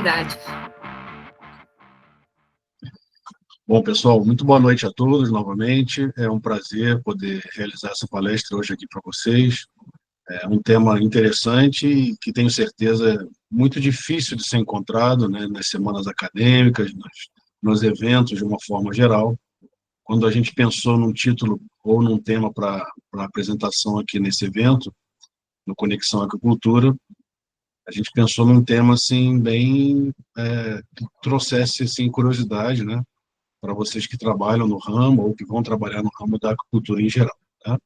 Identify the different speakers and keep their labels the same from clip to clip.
Speaker 1: enfermidades.
Speaker 2: Bom, pessoal, muito boa noite a todos novamente. É um prazer poder realizar essa palestra hoje aqui para vocês. É um tema interessante e que tenho certeza é muito difícil de ser encontrado, né, nas semanas acadêmicas, nos eventos de uma forma geral. Quando a gente pensou num título ou num tema para apresentação aqui nesse evento, no Conexão Aquicultura, a gente pensou num tema assim bem que trouxesse assim curiosidade, né, para vocês que trabalham no ramo ou que vão trabalhar no ramo da aquicultura em geral, tá?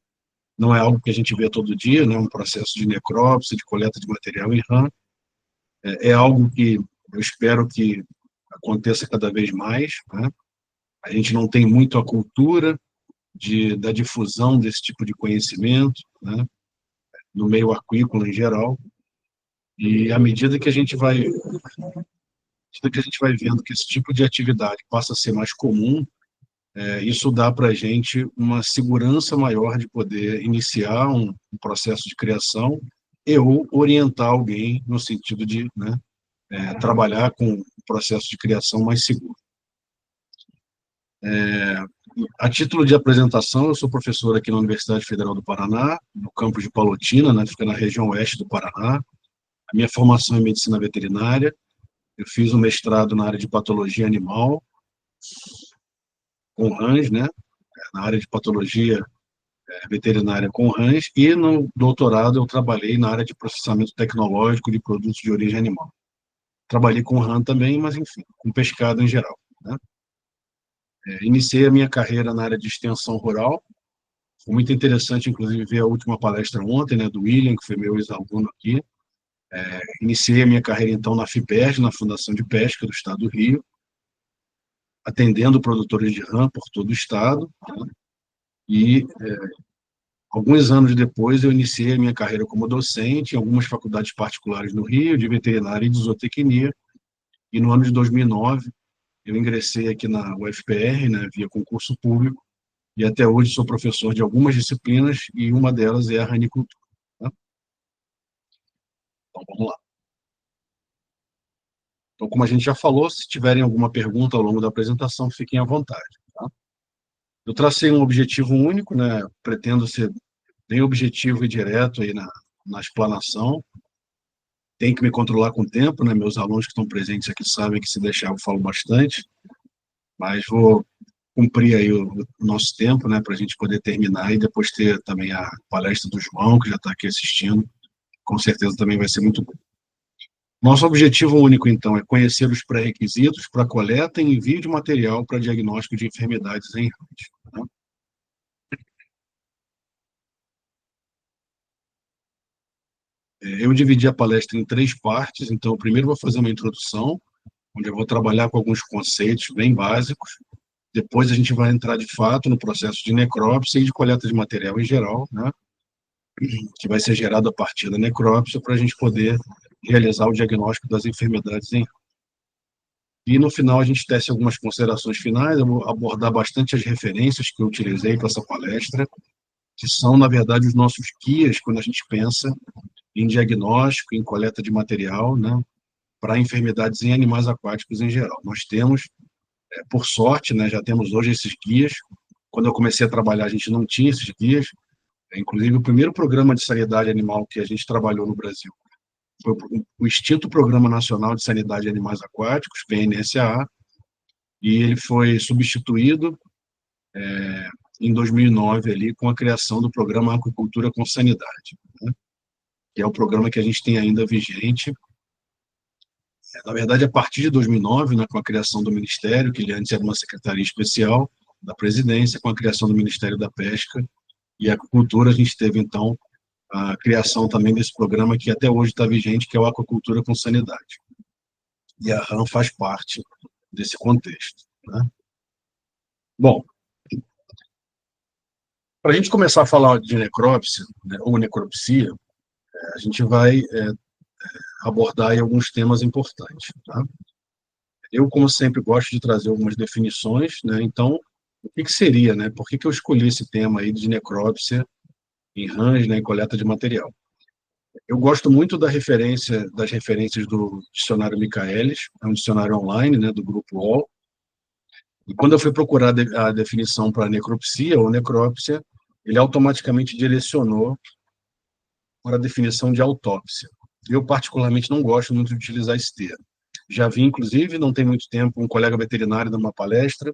Speaker 2: Não é algo que a gente vê todo dia, né, um processo de necrópsia, de coleta de material em rã. É algo que eu espero que aconteça cada vez mais, né? A gente não tem muito a cultura da difusão desse tipo de conhecimento, né, no meio aquícola em geral, e à medida que a gente vai vendo que esse tipo de atividade passa a ser mais comum, isso dá para a gente uma segurança maior de poder iniciar um processo de criação e ou orientar alguém no sentido de, né, trabalhar com um processo de criação mais seguro. A título de apresentação, eu sou professor aqui na Universidade Federal do Paraná, no campus de Palotina, né, fica na região oeste do Paraná. A minha formação é em medicina veterinária. Eu fiz um mestrado na área de patologia animal, com rãs, né, na área de patologia veterinária com rãs, e no doutorado eu trabalhei na área de processamento tecnológico de produtos de origem animal. Trabalhei com rã também, mas enfim, com pescado em geral, né? Iniciei a minha carreira na área de extensão rural. Foi muito interessante, inclusive, ver a última palestra ontem, né, do William, que foi meu ex-aluno aqui. Iniciei a minha carreira, então, na FIPESC, na Fundação de Pesca do Estado do Rio, atendendo produtores de rã por todo o estado, né? E alguns anos depois, eu iniciei a minha carreira como docente em algumas faculdades particulares no Rio, de veterinária e de zootecnia, e no ano de 2009, eu ingressei aqui na UFPR, né, via concurso público, e até hoje sou professor de algumas disciplinas, e uma delas é a ranicultura, tá? Então, vamos lá. Então, como a gente já falou, se tiverem alguma pergunta ao longo da apresentação, fiquem à vontade, tá? Eu tracei um objetivo único, né, pretendo ser bem objetivo e direto aí na explanação. Tem que me controlar com o tempo, né? Meus alunos que estão presentes aqui sabem que se deixar eu falo bastante, mas vou cumprir aí o nosso tempo, né, para a gente poder terminar e depois ter também a palestra do João, que já está aqui assistindo, com certeza também vai ser muito bom. Nosso objetivo único, então, é conhecer os pré-requisitos para coleta e envio de material para diagnóstico de enfermidades em rãs, tá? Eu dividi a palestra em 3 partes, então, primeiro vou fazer uma introdução, onde eu vou trabalhar com alguns conceitos bem básicos. Depois a gente vai entrar, de fato, no processo de necrópsia e de coleta de material em geral, né, que vai ser gerado a partir da necrópsia para a gente poder realizar o diagnóstico das enfermidades em rã. E, no final, a gente tece algumas considerações finais. Eu vou abordar bastante as referências que eu utilizei para essa palestra, que são, na verdade, os nossos guias quando a gente pensa em diagnóstico, em coleta de material, né, para enfermidades em animais aquáticos em geral. Nós temos, por sorte, né, já temos hoje esses guias. Quando eu comecei a trabalhar, a gente não tinha esses guias. Inclusive, o primeiro programa de sanidade animal que a gente trabalhou no Brasil foi o extinto Programa Nacional de Sanidade de Animais Aquáticos, PNSAA, e ele foi substituído em 2009 ali com a criação do Programa Aquicultura com Sanidade, né, que é o programa que a gente tem ainda vigente. Na verdade, a partir de 2009, né, com a criação do Ministério, que antes era uma secretaria especial da presidência, com a criação do Ministério da Pesca e Aquicultura, a gente teve, então, a criação também desse programa que até hoje está vigente, que é o Aquacultura com Sanidade. E a rã faz parte desse contexto, né? Bom, para a gente começar a falar de necrópsia, né, ou necropsia, a gente vai abordar aí alguns temas importantes, tá? Eu, como sempre, gosto de trazer algumas definições, né? Então, o que seria, né? Por que eu escolhi esse tema aí de necrópsia em rãs, né, em coleta de material? Eu gosto muito das referências do dicionário Michaelis, é um dicionário online, né, do grupo UOL. E quando eu fui procurar a definição para necropsia ou necrópsia, ele automaticamente direcionou para a definição de autópsia. Eu, particularmente, não gosto muito de utilizar esse termo. Já vi, inclusive, não tem muito tempo, um colega veterinário numa palestra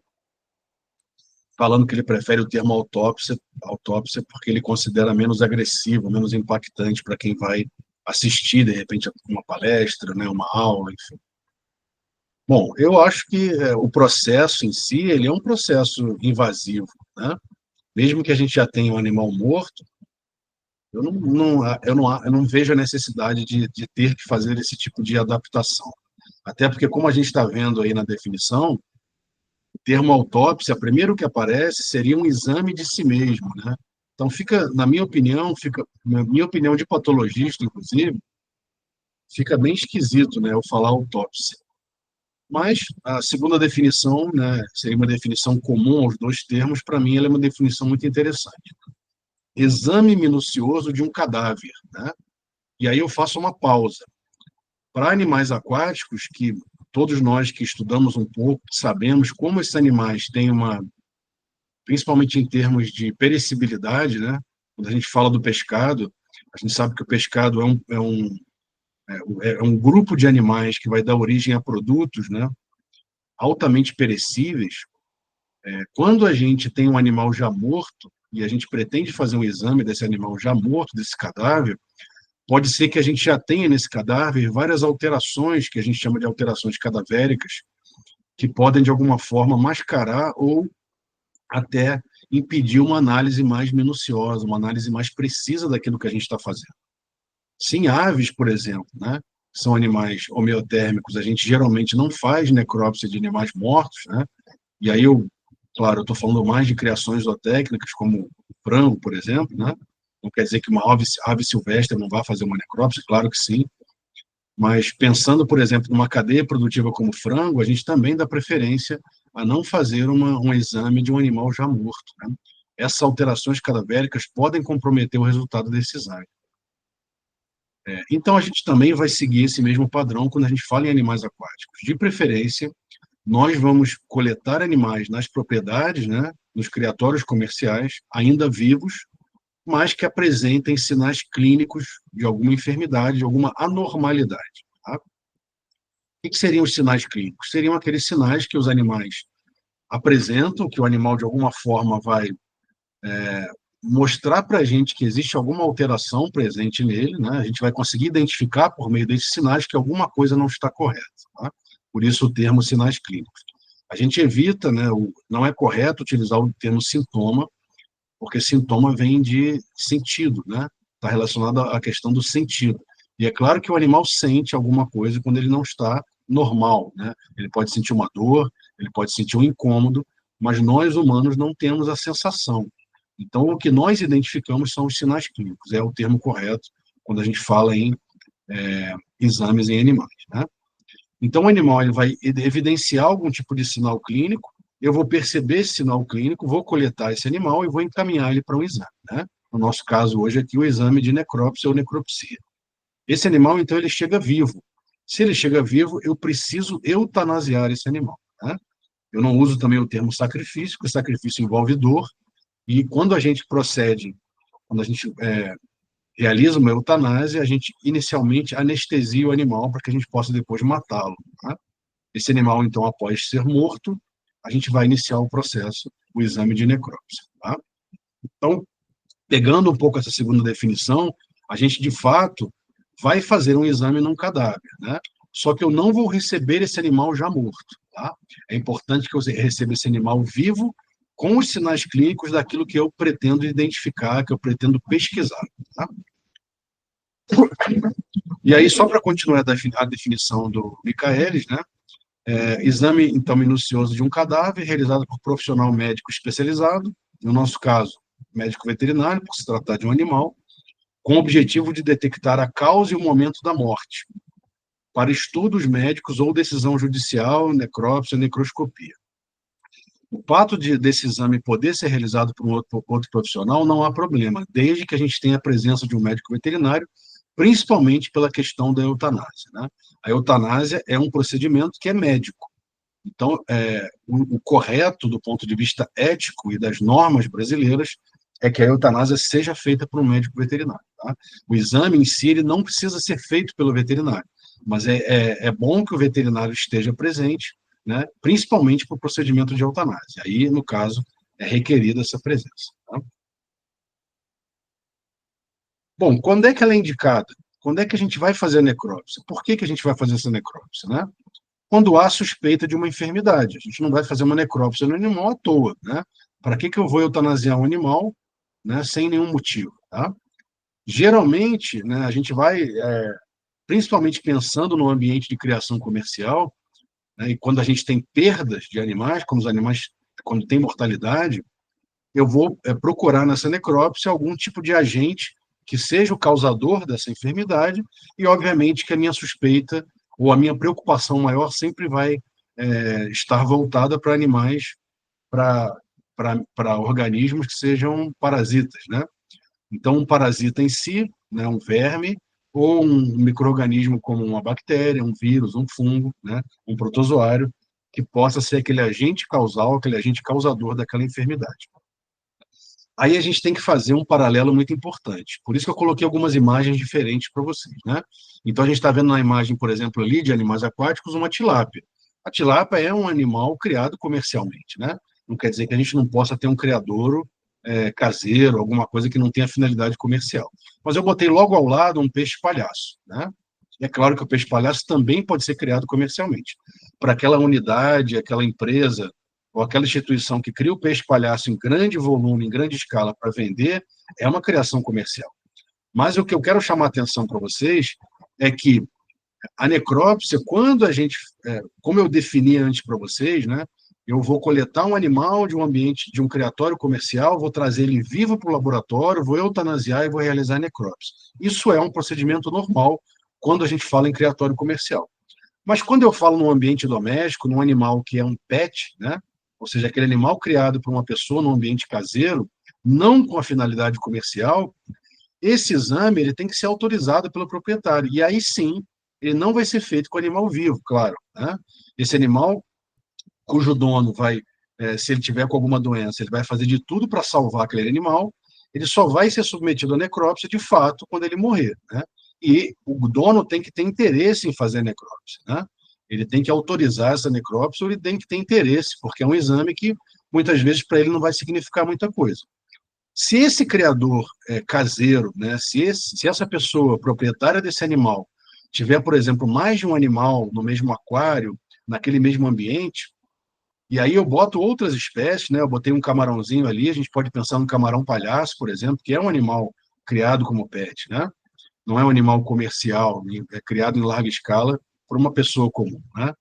Speaker 2: falando que ele prefere o termo autópsia porque ele considera menos agressivo, menos impactante para quem vai assistir, de repente, uma palestra, né, uma aula, enfim. Bom, eu acho que o processo em si, ele é um processo invasivo, né? Mesmo que a gente já tenha um animal morto, eu não vejo a necessidade de ter que fazer esse tipo de adaptação. Até porque, como a gente está vendo aí na definição, o termo autópsia, primeiro que aparece, seria um exame de si mesmo, né? Então, na minha opinião de patologista, inclusive, fica bem esquisito, né, eu falar autópsia. Mas a segunda definição, né, seria uma definição comum aos dois termos, para mim ela é uma definição muito interessante. Exame minucioso de um cadáver, né? E aí eu faço uma pausa. Para animais aquáticos, que todos nós que estudamos um pouco sabemos como esses animais têm principalmente em termos de perecibilidade, né? Quando a gente fala do pescado, a gente sabe que o pescado é um grupo de animais que vai dar origem a produtos, né? Altamente perecíveis. Quando a gente tem um animal já morto e a gente pretende fazer um exame desse animal já morto, desse cadáver, pode ser que a gente já tenha nesse cadáver várias alterações, que a gente chama de alterações cadavéricas, que podem, de alguma forma, mascarar ou até impedir uma análise mais minuciosa, uma análise mais precisa daquilo que a gente está fazendo. Sim, aves, por exemplo, né? São animais homeotérmicos, a gente geralmente não faz necrópsia de animais mortos, né? E aí claro, eu estou falando mais de criações zootécnicas, como o frango, por exemplo, né? Não quer dizer que uma ave silvestre não vá fazer uma necrópsia, claro que sim, mas pensando, por exemplo, numa cadeia produtiva como o frango, a gente também dá preferência a não fazer um exame de um animal já morto, né? Essas alterações cadavéricas podem comprometer o resultado desse exame. Então, a gente também vai seguir esse mesmo padrão quando a gente fala em animais aquáticos. De preferência, nós vamos coletar animais nas propriedades, né, nos criatórios comerciais, ainda vivos, mas que apresentem sinais clínicos de alguma enfermidade, de alguma anormalidade. Tá? O que seriam os sinais clínicos? Seriam aqueles sinais que os animais apresentam, que o animal, de alguma forma, vai mostrar para a gente que existe alguma alteração presente nele, né? A gente vai conseguir identificar, por meio desses sinais, que alguma coisa não está correta. Tá? Por isso o termo sinais clínicos. A gente evita, né, não é correto utilizar o termo sintoma, porque sintoma vem de sentido, né? Está relacionado à questão do sentido. E é claro que o animal sente alguma coisa quando ele não está normal, né? Ele pode sentir uma dor, ele pode sentir um incômodo, mas nós humanos não temos a sensação. Então, o que nós identificamos são os sinais clínicos, é o termo correto quando a gente fala em exames em animais, né? Então, o animal ele vai evidenciar algum tipo de sinal clínico, eu vou perceber esse sinal clínico, vou coletar esse animal e vou encaminhar ele para um exame, né? No nosso caso hoje aqui, o exame de necrópsia ou necropsia. Esse animal, então, ele chega vivo. Se ele chega vivo, eu preciso eutanasiar esse animal, né? Eu não uso também o termo sacrifício, porque sacrifício envolve dor, e quando a gente realiza uma eutanásia, a gente inicialmente anestesia o animal para que a gente possa depois matá-lo. Tá? Esse animal, então, após ser morto, a gente vai iniciar o processo, o exame de necrópsia. Tá? Então, pegando um pouco essa segunda definição, a gente, de fato, vai fazer um exame num cadáver, né? Só que eu não vou receber esse animal já morto, tá? É importante que eu receba esse animal vivo com os sinais clínicos daquilo que eu pretendo identificar, que eu pretendo pesquisar, tá? E aí, só para continuar a definição do Michaelis, né? Exame, então, minucioso de um cadáver, realizado por profissional médico especializado, no nosso caso, médico veterinário, por se tratar de um animal, com o objetivo de detectar a causa e o momento da morte, para estudos médicos ou decisão judicial, necrópsia, necroscopia. O fato desse exame poder ser realizado por outro profissional não há problema, desde que a gente tenha a presença de um médico veterinário principalmente pela questão da eutanásia, né? A eutanásia é um procedimento que é médico. Então, o correto do ponto de vista ético e das normas brasileiras é que a eutanásia seja feita por um médico veterinário. Tá? O exame em si ele não precisa ser feito pelo veterinário, mas é bom que o veterinário esteja presente, né? Principalmente para o procedimento de eutanásia. Aí, no caso, é requerida essa presença. Tá? Bom, quando é que ela é indicada? Quando é que a gente vai fazer a necrópsia? Por que que a gente vai fazer essa necrópsia, né? Quando há suspeita de uma enfermidade. A gente não vai fazer uma necrópsia no animal à toa, né? Para que que eu vou eutanasiar um animal, né, sem nenhum motivo, tá? Geralmente, né, a gente vai, principalmente pensando no ambiente de criação comercial, né, e quando a gente tem perdas de animais, como os animais, quando tem mortalidade, eu vou procurar nessa necrópsia algum tipo de agente que seja o causador dessa enfermidade e, obviamente, que a minha suspeita ou a minha preocupação maior sempre vai estar voltada para animais, para organismos que sejam parasitas, né? Então, um parasita em si, né, um verme, ou um micro-organismo como uma bactéria, um vírus, um fungo, né, um protozoário, que possa ser aquele agente causal, aquele agente causador daquela enfermidade. Aí a gente tem que fazer um paralelo muito importante. Por isso que eu coloquei algumas imagens diferentes para vocês, né? Então a gente está vendo na imagem, por exemplo, ali de animais aquáticos, uma tilápia. A tilápia é um animal criado comercialmente, né? Não quer dizer que a gente não possa ter um criadouro caseiro, alguma coisa que não tenha finalidade comercial. Mas eu botei logo ao lado um peixe-palhaço, né? E é claro que o peixe-palhaço também pode ser criado comercialmente. Para aquela unidade, aquela empresa ou aquela instituição que cria o peixe-palhaço em grande volume, em grande escala para vender, é uma criação comercial. Mas o que eu quero chamar a atenção para vocês é que a necrópsia, quando a gente, como eu defini antes para vocês, né, eu vou coletar um animal de um ambiente, de um criatório comercial, vou trazer ele vivo para o laboratório, vou eutanasiar e vou realizar a necrópsia. Isso é um procedimento normal quando a gente fala em criatório comercial. Mas quando eu falo num ambiente doméstico, num animal que é um pet, né? Ou seja, aquele animal criado por uma pessoa num ambiente caseiro, não com a finalidade comercial, esse exame ele tem que ser autorizado pelo proprietário. E aí sim, ele não vai ser feito com animal vivo, claro. Né? Esse animal, cujo dono vai, se ele tiver com alguma doença, ele vai fazer de tudo para salvar aquele animal, ele só vai ser submetido à necrópsia de fato quando ele morrer. Né? E o dono tem que ter interesse em fazer a necrópsia. Né? Ele tem que autorizar essa necrópsia ou ele tem que ter interesse, porque é um exame que muitas vezes para ele não vai significar muita coisa. Se esse criador caseiro, né, se essa pessoa proprietária desse animal tiver, por exemplo, mais de um animal no mesmo aquário, naquele mesmo ambiente, e aí eu boto outras espécies, né? Eu botei um camarãozinho ali, a gente pode pensar no camarão palhaço, por exemplo, que é um animal criado como pet, né? Não é um animal comercial, é criado em larga escala por uma pessoa comum, né?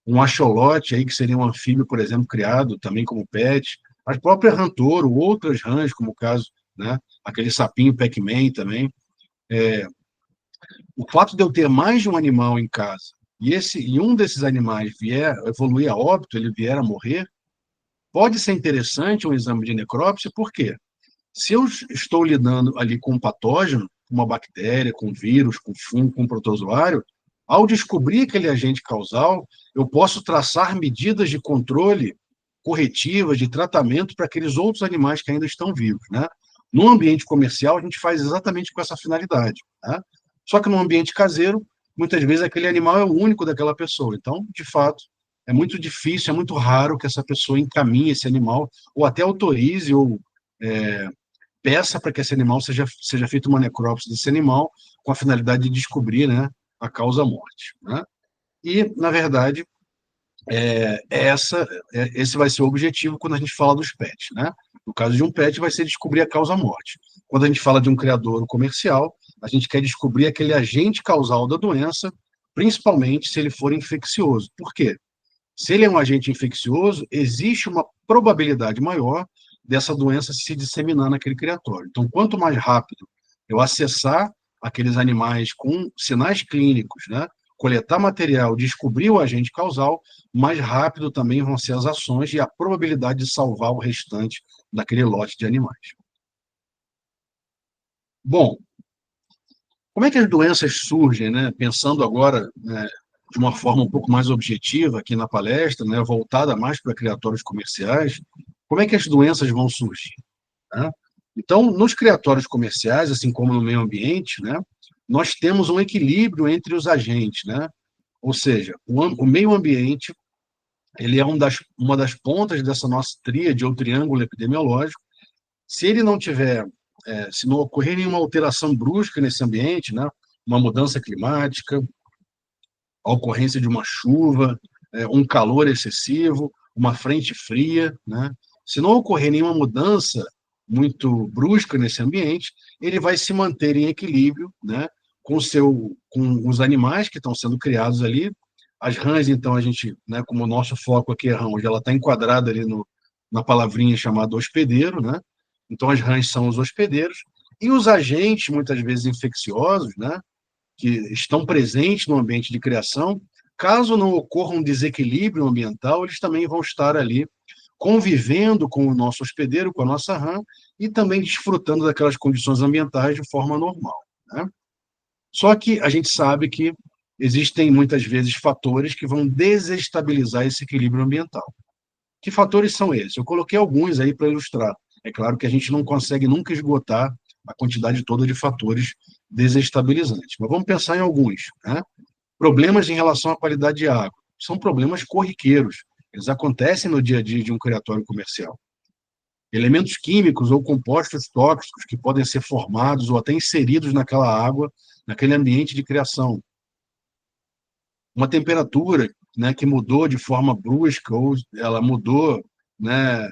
Speaker 2: Um axolote aí, que seria um anfíbio, por exemplo, criado também como pet, as próprias rantouro, outras rãs, como o caso, né? Aquele sapinho Pac-Man também. O fato de eu ter mais de um animal em casa e um desses animais vier evoluir a óbito, ele vier a morrer, pode ser interessante um exame de necrópsia, por quê? Se eu estou lidando ali com um patógeno, uma bactéria, com vírus, com fungo, com protozoário, ao descobrir aquele agente causal, eu posso traçar medidas de controle corretivas, de tratamento para aqueles outros animais que ainda estão vivos, né? No ambiente comercial, a gente faz exatamente com essa finalidade, né? Só que no ambiente caseiro, muitas vezes aquele animal é o único daquela pessoa. Então, de fato, é muito difícil, é muito raro que essa pessoa encaminhe esse animal ou até autorize ou peça para que esse animal seja feita uma necrópsia desse animal com a finalidade de descobrir, né, a causa-morte. Né? E, na verdade, esse vai ser o objetivo quando a gente fala dos pets. Né? No caso de um pet, vai ser descobrir a causa-morte. Quando a gente fala de um criador comercial, a gente quer descobrir aquele agente causal da doença, principalmente se ele for infeccioso. Por quê? Se ele é um agente infeccioso, existe uma probabilidade maior dessa doença se disseminar naquele criatório. Então, quanto mais rápido eu acessar aqueles animais com sinais clínicos, né, coletar material, descobrir o agente causal, mais rápido também vão ser as ações e a probabilidade de salvar o restante daquele lote de animais. Bom, Como é que as doenças surgem, né? Pensando agora, né, de uma forma um pouco mais objetiva aqui na palestra, né, voltada mais para criatórios comerciais, como é que as doenças vão surgir, né? Então, nos criatórios comerciais, assim como no meio ambiente, né, nós temos um equilíbrio entre os agentes, né? Ou seja, o meio ambiente ele é uma das pontas dessa nossa tríade ou triângulo epidemiológico. Se ele não tiver, se não ocorrer nenhuma alteração brusca nesse ambiente, né, uma mudança climática, a ocorrência de uma chuva, um calor excessivo, uma frente fria, né, se não ocorrer nenhuma mudança muito brusca nesse ambiente, ele vai se manter em equilíbrio, né, com os animais que estão sendo criados ali. As rãs, então, a gente, né, como o nosso foco aqui é rã, onde ela está enquadrada ali na palavrinha chamada hospedeiro, né? Então, as rãs são os hospedeiros, e os agentes, muitas vezes infecciosos, né, que estão presentes no ambiente de criação, caso não ocorra um desequilíbrio ambiental, eles também vão estar ali convivendo com o nosso hospedeiro, com a nossa rã, e também desfrutando daquelas condições ambientais de forma normal, né? Só que a gente sabe que existem muitas vezes fatores que vão desestabilizar esse equilíbrio ambiental. Que fatores são esses? Eu coloquei alguns aí para ilustrar. É claro que a gente não consegue nunca esgotar a quantidade toda de fatores desestabilizantes, mas vamos pensar em alguns, né? Problemas em relação à qualidade de água. São problemas corriqueiros. Eles acontecem no dia a dia de um criatório comercial. Elementos químicos ou compostos tóxicos que podem ser formados ou até inseridos naquela água, naquele ambiente de criação. Uma temperatura, né, que mudou de forma brusca, ou ela mudou, né,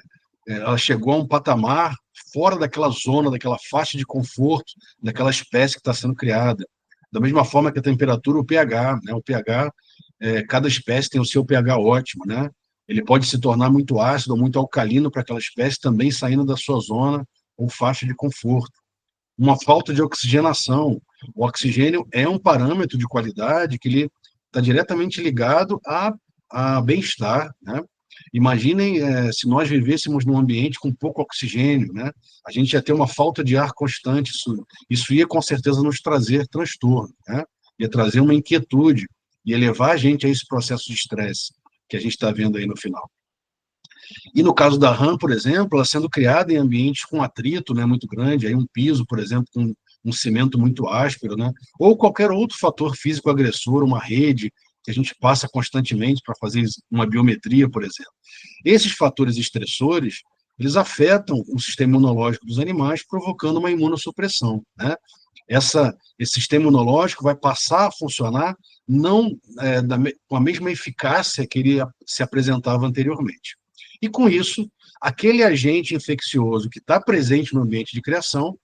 Speaker 2: ela chegou a um patamar fora daquela zona, daquela faixa de conforto, daquela espécie que está sendo criada. Da mesma forma que a temperatura, o pH, né, o pH, cada espécie tem o seu pH ótimo, né? Ele pode se tornar muito ácido ou muito alcalino para aquela espécie, também saindo da sua zona ou faixa de conforto. Uma falta de oxigenação. O oxigênio é um parâmetro de qualidade que ele está diretamente ligado a bem-estar, né? Imaginem se nós vivêssemos num ambiente com pouco oxigênio, né? A gente ia ter uma falta de ar constante, isso ia com certeza nos trazer transtorno, né? Ia trazer uma inquietude, ia levar a gente a esse processo de estresse que a gente está vendo aí no final. E no caso da RAM, por exemplo, ela sendo criada em ambientes com atrito, né, muito grande, aí um piso, por exemplo, com um cimento muito áspero, né, ou qualquer outro fator físico agressor, uma rede que a gente passa constantemente para fazer uma biometria, por exemplo. Esses fatores estressores, eles afetam o sistema imunológico dos animais, provocando uma imunossupressão, né? Esse sistema imunológico vai passar a funcionar não com a mesma eficácia que ele se apresentava anteriormente. E com isso, aquele agente infeccioso que está presente no ambiente de criação,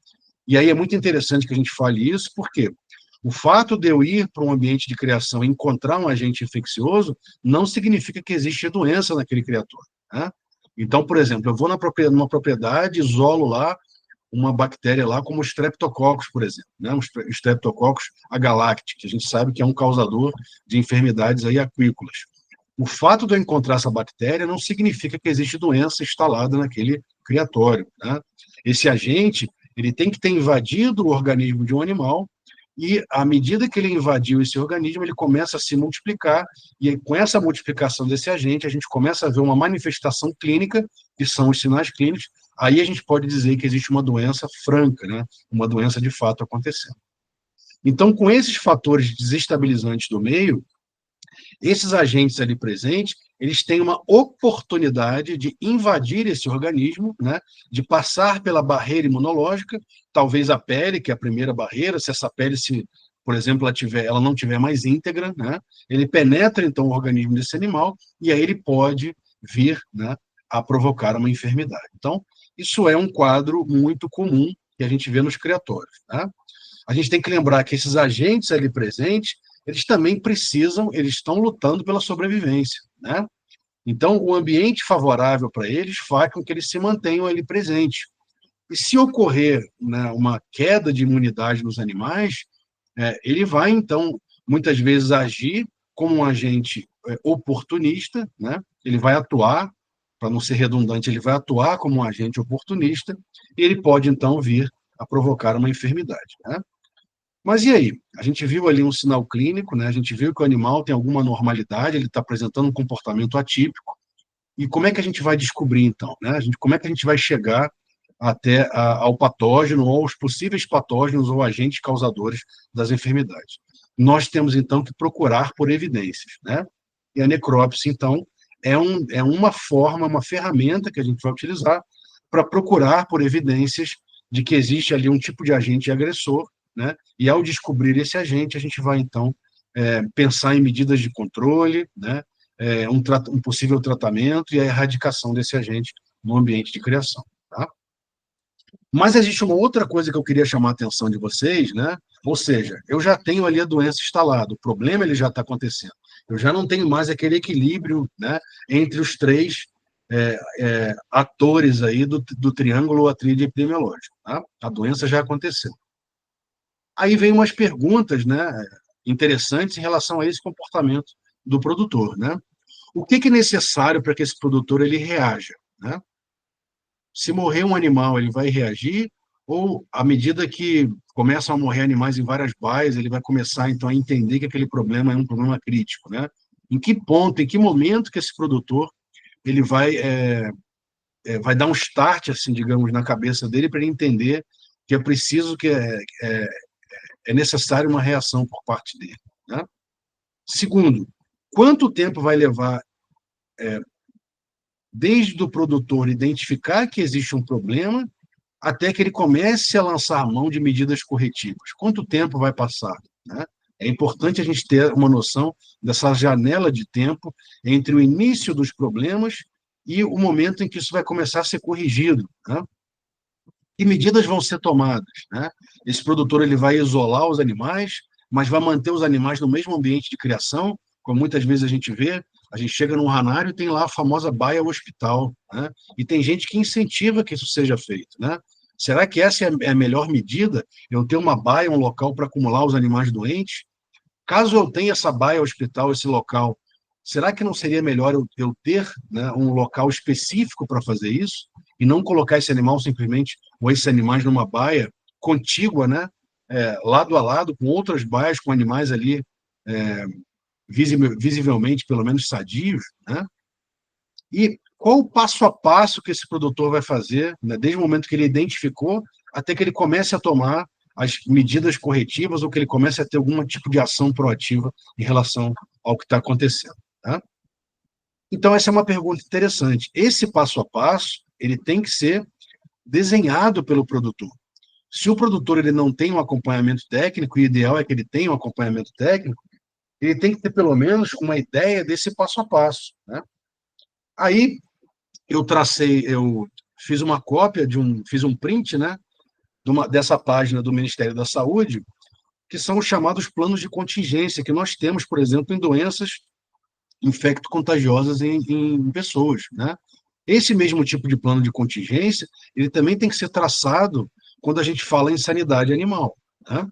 Speaker 2: e aí é muito interessante que a gente fale isso, porque o fato de eu ir para um ambiente de criação e encontrar um agente infeccioso não significa que existe doença naquele criatório, né? Então, por exemplo, eu vou numa propriedade, isolo lá uma bactéria lá, como o Streptococcus, por exemplo, né? O Streptococcus agalacti, que a gente sabe que é um causador de enfermidades aí aquícolas. O fato de eu encontrar essa bactéria não significa que existe doença instalada naquele criatório, né? Esse agente, ele tem que ter invadido o organismo de um animal e, à medida que ele invadiu esse organismo, ele começa a se multiplicar e, com essa multiplicação desse agente, a gente começa a ver uma manifestação clínica, que são os sinais clínicos, aí a gente pode dizer que existe uma doença franca, né? Uma doença de fato acontecendo. Então, com esses fatores desestabilizantes do meio, esses agentes ali presentes, eles têm uma oportunidade de invadir esse organismo, né, de passar pela barreira imunológica, talvez a pele, que é a primeira barreira, se essa pele, por exemplo, ela não tiver mais íntegra, né, ele penetra, então, o organismo desse animal, e aí ele pode vir, né, a provocar uma enfermidade. Então, isso é um quadro muito comum que a gente vê nos criatórios, né? A gente tem que lembrar que esses agentes ali presentes, eles também eles estão lutando pela sobrevivência, né? Então, o ambiente favorável para eles faz com que eles se mantenham ali presentes. E se ocorrer, né, uma queda de imunidade nos animais, ele vai, então, muitas vezes agir como um agente oportunista, né? Ele vai atuar, para não ser redundante, ele vai atuar como um agente oportunista, e ele pode, então, vir a provocar uma enfermidade, né? Mas e aí? A gente viu ali um sinal clínico, né? A gente viu que o animal tem alguma normalidade, ele está apresentando um comportamento atípico. E como é que a gente vai descobrir, então? Né? Como é que a gente vai chegar até ao patógeno, ou aos possíveis patógenos ou agentes causadores das enfermidades? Nós temos, então, que procurar por evidências. Né? E a necrópsia, então, é uma forma, uma ferramenta que a gente vai utilizar para procurar por evidências de que existe ali um tipo de agente agressor, né? E ao descobrir esse agente, a gente vai, então, pensar em medidas de controle, né? Um possível tratamento e a erradicação desse agente no ambiente de criação. Tá? Mas existe uma outra coisa que eu queria chamar a atenção de vocês, né? Ou seja, eu já tenho ali a doença instalada, o problema ele já está acontecendo. Eu já não tenho mais aquele equilíbrio, né, entre os três atores aí do triângulo ou a tríade epidemiológica. Tá? A doença já aconteceu. Aí vem umas perguntas, né, interessantes em relação a esse comportamento do produtor, né? O que é necessário para que esse produtor ele reaja, né? Se morrer um animal, ele vai reagir, ou à medida que começam a morrer animais em várias baias, ele vai começar, então, a entender que aquele problema é um problema crítico, né? Em que ponto, em que momento que esse produtor ele vai dar um start, assim, digamos, na cabeça dele para ele entender que é preciso, é necessário uma reação por parte dele, né? Segundo, quanto tempo vai levar desde o produtor identificar que existe um problema até que ele comece a lançar a mão de medidas corretivas? Quanto tempo vai passar, né? É importante a gente ter uma noção dessa janela de tempo entre o início dos problemas e o momento em que isso vai começar a ser corrigido, né? Que medidas vão ser tomadas, né? Esse produtor ele vai isolar os animais, mas vai manter os animais no mesmo ambiente de criação, como muitas vezes a gente vê. A gente chega num ranário e tem lá a famosa baia hospital, né? E tem gente que incentiva que isso seja feito, né? Será que essa é a melhor medida? Eu ter uma baia, um local para acumular os animais doentes? Caso eu tenha essa baia hospital, esse local, será que não seria melhor eu ter, né, um local específico para fazer isso e não colocar esse animal simplesmente, ou esses animais numa baia contígua, né, lado a lado, com outras baias, com animais ali é, visivelmente, pelo menos, sadios, né? E qual o passo a passo que esse produtor vai fazer, né, desde o momento que ele identificou até que ele comece a tomar as medidas corretivas ou que ele comece a ter algum tipo de ação proativa em relação ao que está acontecendo. Tá? Então, essa é uma pergunta interessante. Esse passo a passo, ele tem que ser desenhado pelo produtor. Se o produtor ele não tem um acompanhamento técnico, e o ideal é que ele tenha um acompanhamento técnico, ele tem que ter pelo menos uma ideia desse passo a passo. Né? Aí, eu fiz uma cópia fiz um print, né, dessa página do Ministério da Saúde, que são os chamados planos de contingência, que nós temos, por exemplo, em doenças infecto-contagiosas em pessoas, né? Esse mesmo tipo de plano de contingência, ele também tem que ser traçado quando a gente fala em sanidade animal, né?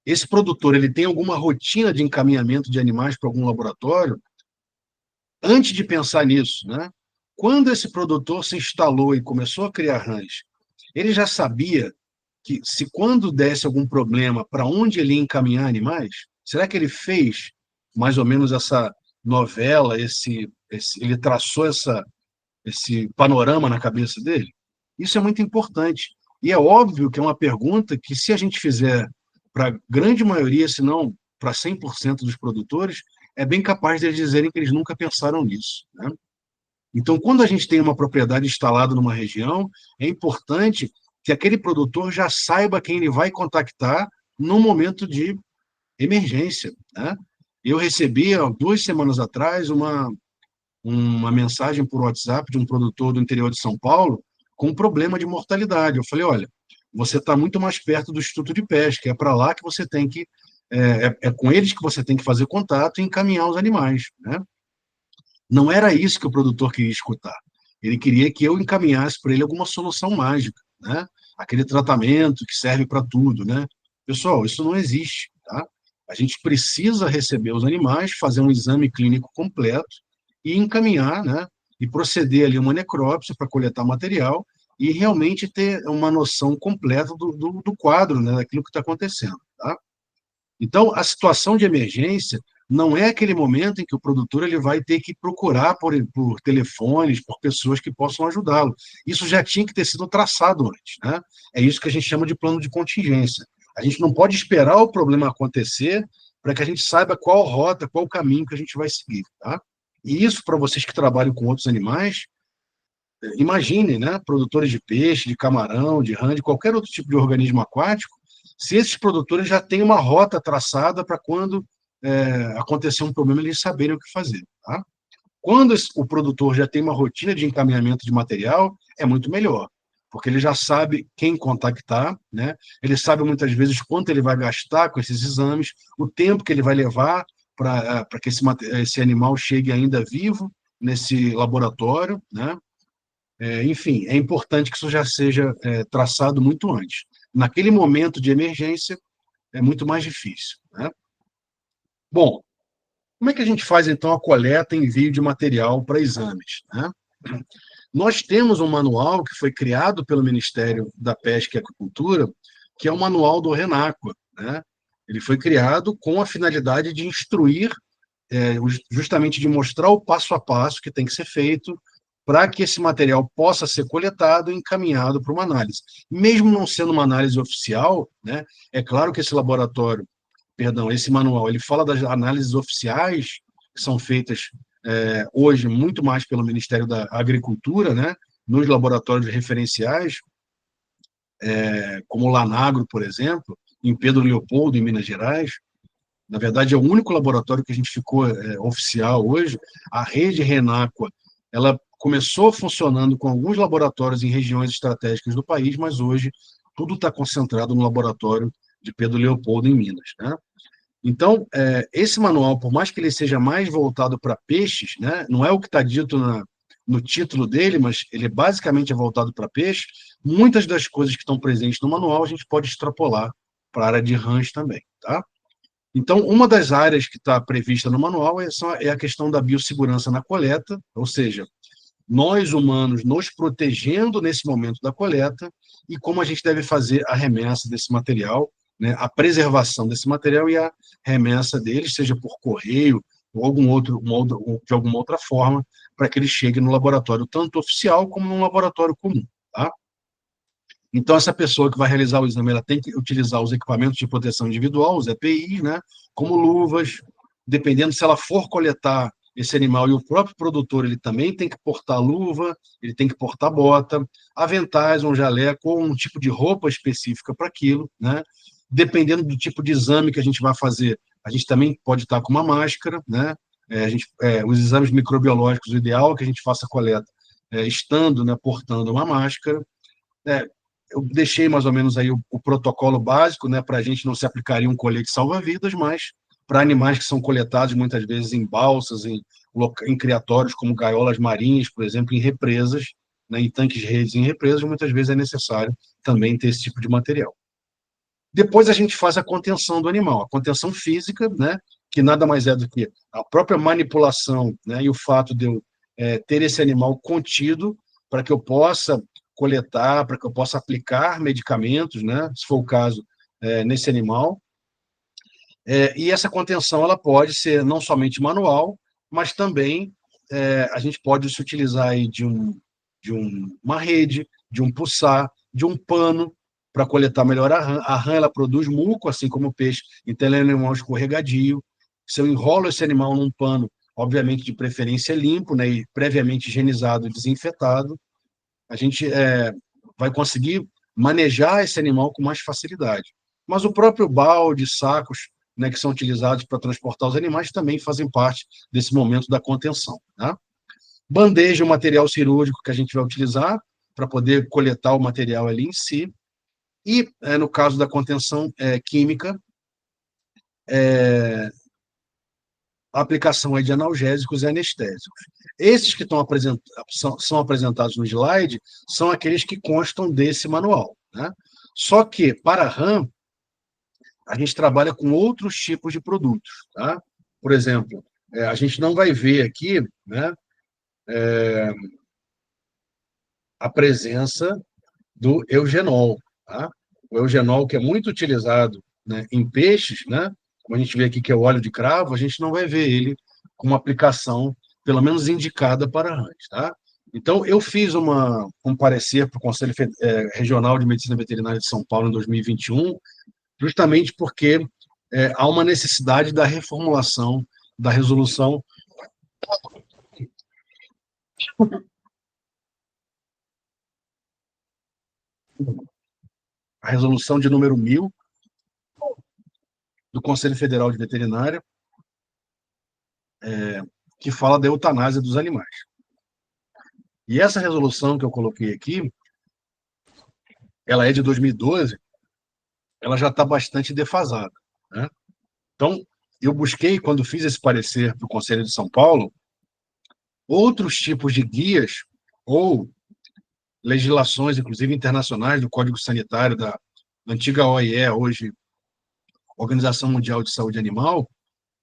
Speaker 2: Esse produtor, ele tem alguma rotina de encaminhamento de animais para algum laboratório? Antes de pensar nisso, né? Quando esse produtor se instalou e começou a criar rãs, ele já sabia que se quando desse algum problema, para onde ele ia encaminhar animais? Será que ele fez mais ou menos essa novela, ele traçou esse panorama na cabeça dele? Isso é muito importante. E é óbvio que é uma pergunta que, se a gente fizer para a grande maioria, se não para 100% dos produtores, é bem capaz de eles dizerem que eles nunca pensaram nisso, né? Então, quando a gente tem uma propriedade instalada numa região, é importante que aquele produtor já saiba quem ele vai contactar no momento de emergência, né? Eu recebi, há 2 semanas atrás, uma mensagem por WhatsApp de um produtor do interior de São Paulo com um problema de mortalidade. Eu falei, olha, você está muito mais perto do Instituto de Pesca, é para lá que você tem que, é com eles que você tem que fazer contato e encaminhar os animais, né? Não era isso que o produtor queria escutar. Ele queria que eu encaminhasse para ele alguma solução mágica, né? Aquele tratamento que serve para tudo, né? Pessoal, isso não existe, tá? A gente precisa receber os animais, fazer um exame clínico completo e encaminhar, né? E proceder ali uma necrópsia para coletar material e realmente ter uma noção completa do quadro, né, daquilo que está acontecendo. Tá? Então, a situação de emergência não é aquele momento em que o produtor ele vai ter que procurar por telefones, por pessoas que possam ajudá-lo. Isso já tinha que ter sido traçado antes. Né? É isso que a gente chama de plano de contingência. A gente não pode esperar o problema acontecer para que a gente saiba qual rota, qual caminho que a gente vai seguir. Tá? E isso, para vocês que trabalham com outros animais, imaginem, né, produtores de peixe, de camarão, de rã, de qualquer outro tipo de organismo aquático, se esses produtores já têm uma rota traçada para quando acontecer um problema, eles saberem o que fazer. Tá? Quando o produtor já tem uma rotina de encaminhamento de material, é muito melhor, porque ele já sabe quem contactar, né? Ele sabe muitas vezes quanto ele vai gastar com esses exames, o tempo que ele vai levar para que esse animal chegue ainda vivo nesse laboratório, né? Enfim, é importante que isso já seja traçado muito antes. Naquele momento de emergência, é muito mais difícil. Né? Bom, como é que a gente faz, então, a coleta e envio de material para exames? Né? Nós temos um manual que foi criado pelo Ministério da Pesca e Aquicultura, que é o Manual do Renaqua. Né? Ele foi criado com a finalidade de instruir, justamente de mostrar o passo a passo que tem que ser feito para que esse material possa ser coletado e encaminhado para uma análise. Mesmo não sendo uma análise oficial, né, é claro que esse laboratório, perdão, esse manual, ele fala das análises oficiais que são feitas hoje muito mais pelo Ministério da Agricultura, né, nos laboratórios referenciais, como o Lanagro, por exemplo, em Pedro Leopoldo, em Minas Gerais. Na verdade, é o único laboratório que a gente ficou oficial hoje. A rede Renaqua, ela começou funcionando com alguns laboratórios em regiões estratégicas do país, mas hoje tudo está concentrado no laboratório de Pedro Leopoldo, em Minas. Né? Então, esse manual, por mais que ele seja mais voltado para peixes, né, não é o que está dito no título dele, mas ele basicamente é voltado para peixe, muitas das coisas que estão presentes no manual a gente pode extrapolar para a área de rãs também. Tá? Então, uma das áreas que está prevista no manual é a questão da biossegurança na coleta, ou seja, nós humanos nos protegendo nesse momento da coleta e como a gente deve fazer a remessa desse material, né, a preservação desse material e a remessa dele, seja por correio ou de alguma outra forma, para que ele chegue no laboratório tanto oficial como no laboratório comum. Tá? Então, essa pessoa que vai realizar o exame, ela tem que utilizar os equipamentos de proteção individual, os EPIs, né, como luvas, dependendo se ela for coletar esse animal e o próprio produtor, ele também tem que portar luva, ele tem que portar bota, aventais, um jaleco ou um tipo de roupa específica para aquilo, né? Dependendo do tipo de exame que a gente vai fazer, a gente também pode estar com uma máscara, né? Os exames microbiológicos, o ideal é que a gente faça a coleta estando, né, portando uma máscara. É, eu deixei mais ou menos aí o protocolo básico, né, para a gente não se aplicaria um colete salva-vidas, mas para animais que são coletados muitas vezes em balsas, em criatórios como gaiolas marinhas, por exemplo, em represas, né, em tanques de redes em represas, muitas vezes é necessário também ter esse tipo de material. Depois a gente faz a contenção do animal, a contenção física, né, que nada mais é do que a própria manipulação, né, e o fato de eu ter esse animal contido para que eu possa coletar, para que eu possa aplicar medicamentos, né, se for o caso, nesse animal. E essa contenção ela pode ser não somente manual, mas também a gente pode se utilizar aí uma rede, de um puçar, de um pano, para coletar melhor a rã. A rã ela produz muco, assim como o peixe, então ele é um animal escorregadio. Se eu enrolo esse animal num pano, obviamente de preferência limpo, né, e previamente higienizado e desinfetado, a gente vai conseguir manejar esse animal com mais facilidade. Mas o próprio balde, sacos, né, que são utilizados para transportar os animais, também fazem parte desse momento da contenção. Tá? Bandeja, o material cirúrgico que a gente vai utilizar para poder coletar o material ali em si. E, no caso da contenção química, a aplicação aí de analgésicos e anestésicos. Esses que são apresentados no slide são aqueles que constam desse manual. Né? Só que, para a RAM, a gente trabalha com outros tipos de produtos. Tá? Por exemplo, a gente não vai ver aqui, né, a presença do eugenol, tá? O eugenol, que é muito utilizado, né, em peixes, né? Como a gente vê aqui que é o óleo de cravo, a gente não vai ver ele com uma aplicação, pelo menos indicada para rãs, tá? Então, eu fiz um parecer para o Conselho Regional de Medicina Veterinária de São Paulo em 2021, justamente porque há uma necessidade da reformulação da resolução, a resolução de número 1000 do Conselho Federal de Veterinária, que fala da eutanásia dos animais. E essa resolução que eu coloquei aqui, ela é de 2012, ela já está bastante defasada, né? Então, eu busquei, quando fiz esse parecer para o Conselho de São Paulo, outros tipos de guias ou legislações, inclusive internacionais, do Código Sanitário da antiga OIE, hoje Organização Mundial de Saúde Animal,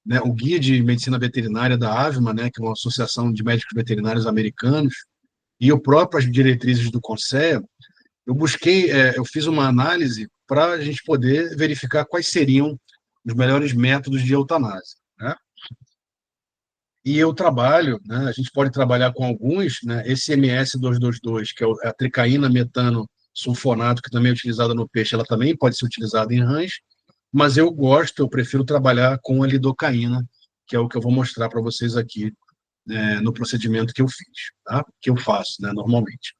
Speaker 2: né, o Guia de Medicina Veterinária da AVMA, né, que é uma associação de médicos veterinários americanos, e o próprio as diretrizes do CONSEA. Eu fiz uma análise para a gente poder verificar quais seriam os melhores métodos de eutanásia, né? E eu trabalho, né, a gente pode trabalhar com alguns, né, esse MS-222, que é a tricaína metano sulfonato, que também é utilizada no peixe, ela também pode ser utilizada em rãs, mas eu prefiro trabalhar com a lidocaína, que é o que eu vou mostrar para vocês aqui, no procedimento que eu fiz, tá? Que eu faço, né, normalmente.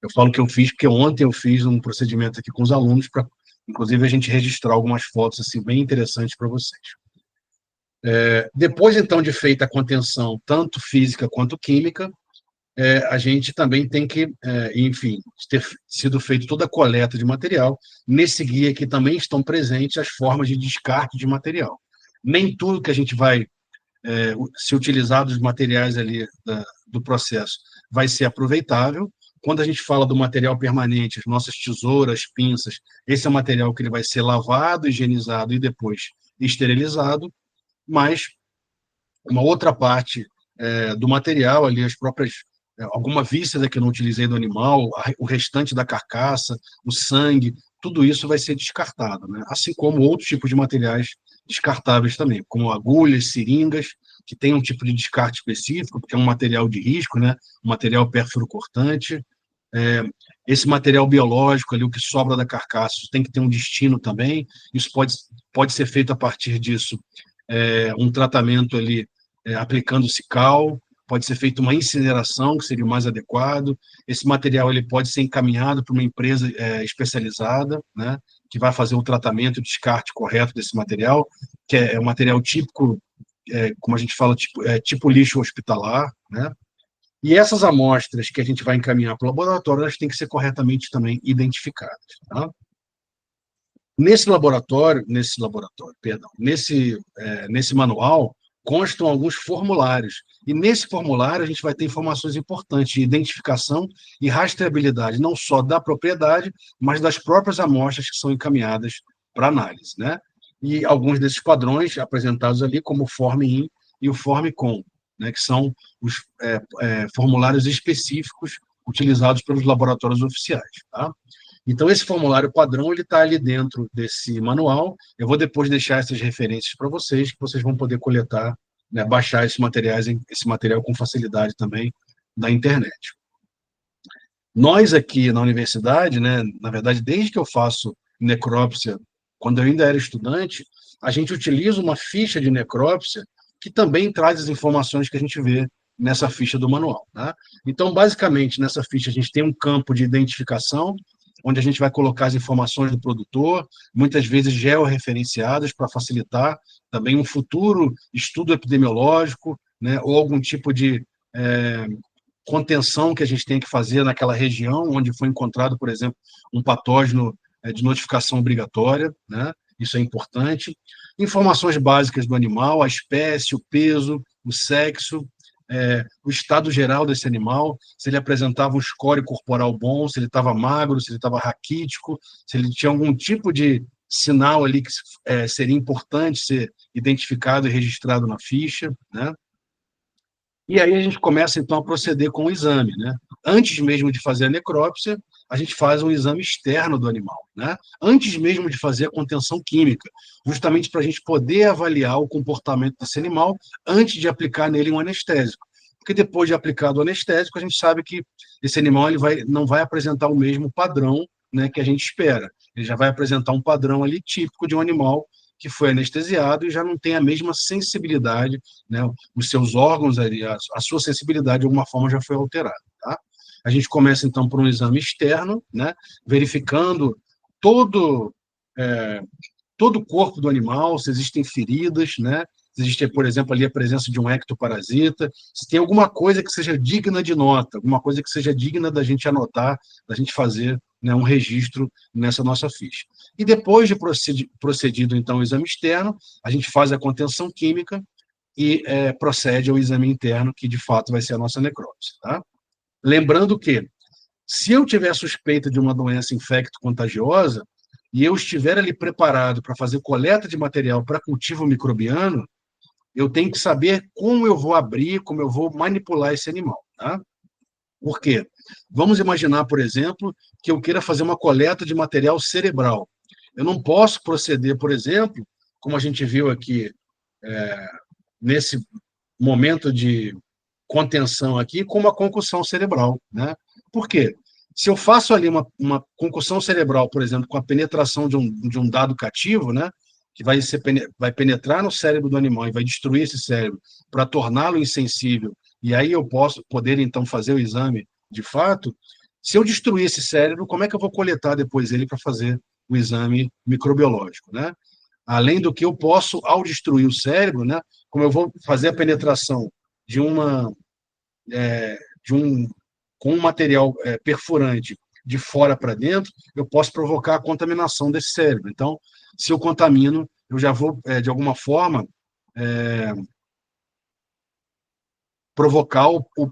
Speaker 2: Eu falo que eu fiz porque ontem eu fiz um procedimento aqui com os alunos para, inclusive, a gente registrar algumas fotos assim bem interessantes para vocês. Depois, então, de feita a contenção, tanto física quanto química, a gente também tem que, enfim, ter sido feita toda a coleta de material. Nesse guia aqui também estão presentes as formas de descarte de material. Nem tudo que a gente vai se utilizar dos materiais ali do processo vai ser aproveitável. Quando a gente fala do material permanente, as nossas tesouras, pinças, esse é o material que ele vai ser lavado, higienizado e depois esterilizado, mas uma outra parte do material ali, as próprias alguma víscera que eu não utilizei do animal, o restante da carcaça, o sangue, tudo isso vai ser descartado, né? Assim como outros tipos de materiais descartáveis também, como agulhas, seringas, que tem um tipo de descarte específico, porque é um material de risco, né? Um material pérfuro cortante. É, esse material biológico ali, o que sobra da carcaça, tem que ter um destino também. Isso pode ser feito a partir disso, um tratamento ali aplicando Cical, pode ser feita uma incineração, que seria o mais adequado. Esse material ele pode ser encaminhado para uma empresa especializada, né, que vai fazer o tratamento e o descarte correto desse material, que é um material típico, como a gente fala, tipo lixo hospitalar, né? E essas amostras que a gente vai encaminhar para o laboratório, elas têm que ser corretamente também identificadas, tá? Nesse manual, constam alguns formulários. E nesse formulário a gente vai ter informações importantes de identificação e rastreabilidade, não só da propriedade, mas das próprias amostras que são encaminhadas para análise, né? E alguns desses padrões apresentados ali, como o Form-IN e o Form-CON, né, que são os formulários específicos utilizados pelos laboratórios oficiais, tá? Então, esse formulário padrão ele está ali dentro desse manual. Eu vou depois deixar essas referências para vocês, que vocês vão poder coletar, né, baixar esse material com facilidade também da internet. Nós aqui na universidade, né, na verdade, desde que eu faço necrópsia, quando eu ainda era estudante, a gente utiliza uma ficha de necrópsia que também traz as informações que a gente vê nessa ficha do manual, tá? Então, basicamente, nessa ficha a gente tem um campo de identificação, onde a gente vai colocar as informações do produtor, muitas vezes georreferenciadas para facilitar também um futuro estudo epidemiológico, né, ou algum tipo de contenção que a gente tem que fazer naquela região onde foi encontrado, por exemplo, um patógeno de notificação obrigatória, né? Isso é importante. Informações básicas do animal, a espécie, o peso, o sexo, o estado geral desse animal, se ele apresentava um score corporal bom, se ele estava magro, se ele estava raquítico, se ele tinha algum tipo de sinal ali que seria importante ser identificado e registrado na ficha, né? E aí a gente começa, então, a proceder com o exame, né? Antes mesmo de fazer a necrópsia, a gente faz um exame externo do animal, né? Antes mesmo de fazer a contenção química, justamente para a gente poder avaliar o comportamento desse animal antes de aplicar nele um anestésico. Porque depois de aplicado o anestésico, a gente sabe que esse animal não vai apresentar o mesmo padrão, né, que a gente espera. Ele já vai apresentar um padrão ali típico de um animal que foi anestesiado e já não tem a mesma sensibilidade, né? Os seus órgãos ali, a sua sensibilidade de alguma forma já foi alterada, tá? A gente começa então por um exame externo, né? Verificando todo é, todo o corpo do animal, se existem feridas, né? Se existe, por exemplo, ali a presença de um ectoparasita, se tem alguma coisa que seja digna de nota, alguma coisa que seja digna da gente anotar, da gente fazer, né, um registro nessa nossa ficha. E depois de procedido, então, o exame externo, a gente faz a contenção química e procede ao exame interno, que de fato vai ser a nossa necrópsia. Tá? Lembrando que, se eu tiver suspeita de uma doença infecto-contagiosa, e eu estiver ali preparado para fazer coleta de material para cultivo microbiano, eu tenho que saber como eu vou abrir, como eu vou manipular esse animal. Tá? Por quê? Vamos imaginar, por exemplo, que eu queira fazer uma coleta de material cerebral. Eu não posso proceder, por exemplo, como a gente viu aqui, nesse momento de contenção aqui, com uma concussão cerebral. Né? Por quê? Se eu faço ali uma concussão cerebral, por exemplo, com a penetração de um dado cativo, né, que vai penetrar no cérebro do animal e vai destruir esse cérebro para torná-lo insensível, e aí eu poder, então, fazer o exame de fato, se eu destruir esse cérebro, como é que eu vou coletar depois ele para fazer o exame microbiológico, né? Além do que eu posso, ao destruir o cérebro, né, como eu vou fazer a penetração de uma de um com um material perfurante de fora para dentro, eu posso provocar a contaminação desse cérebro. Então, se eu contamino, eu já vou, de alguma forma,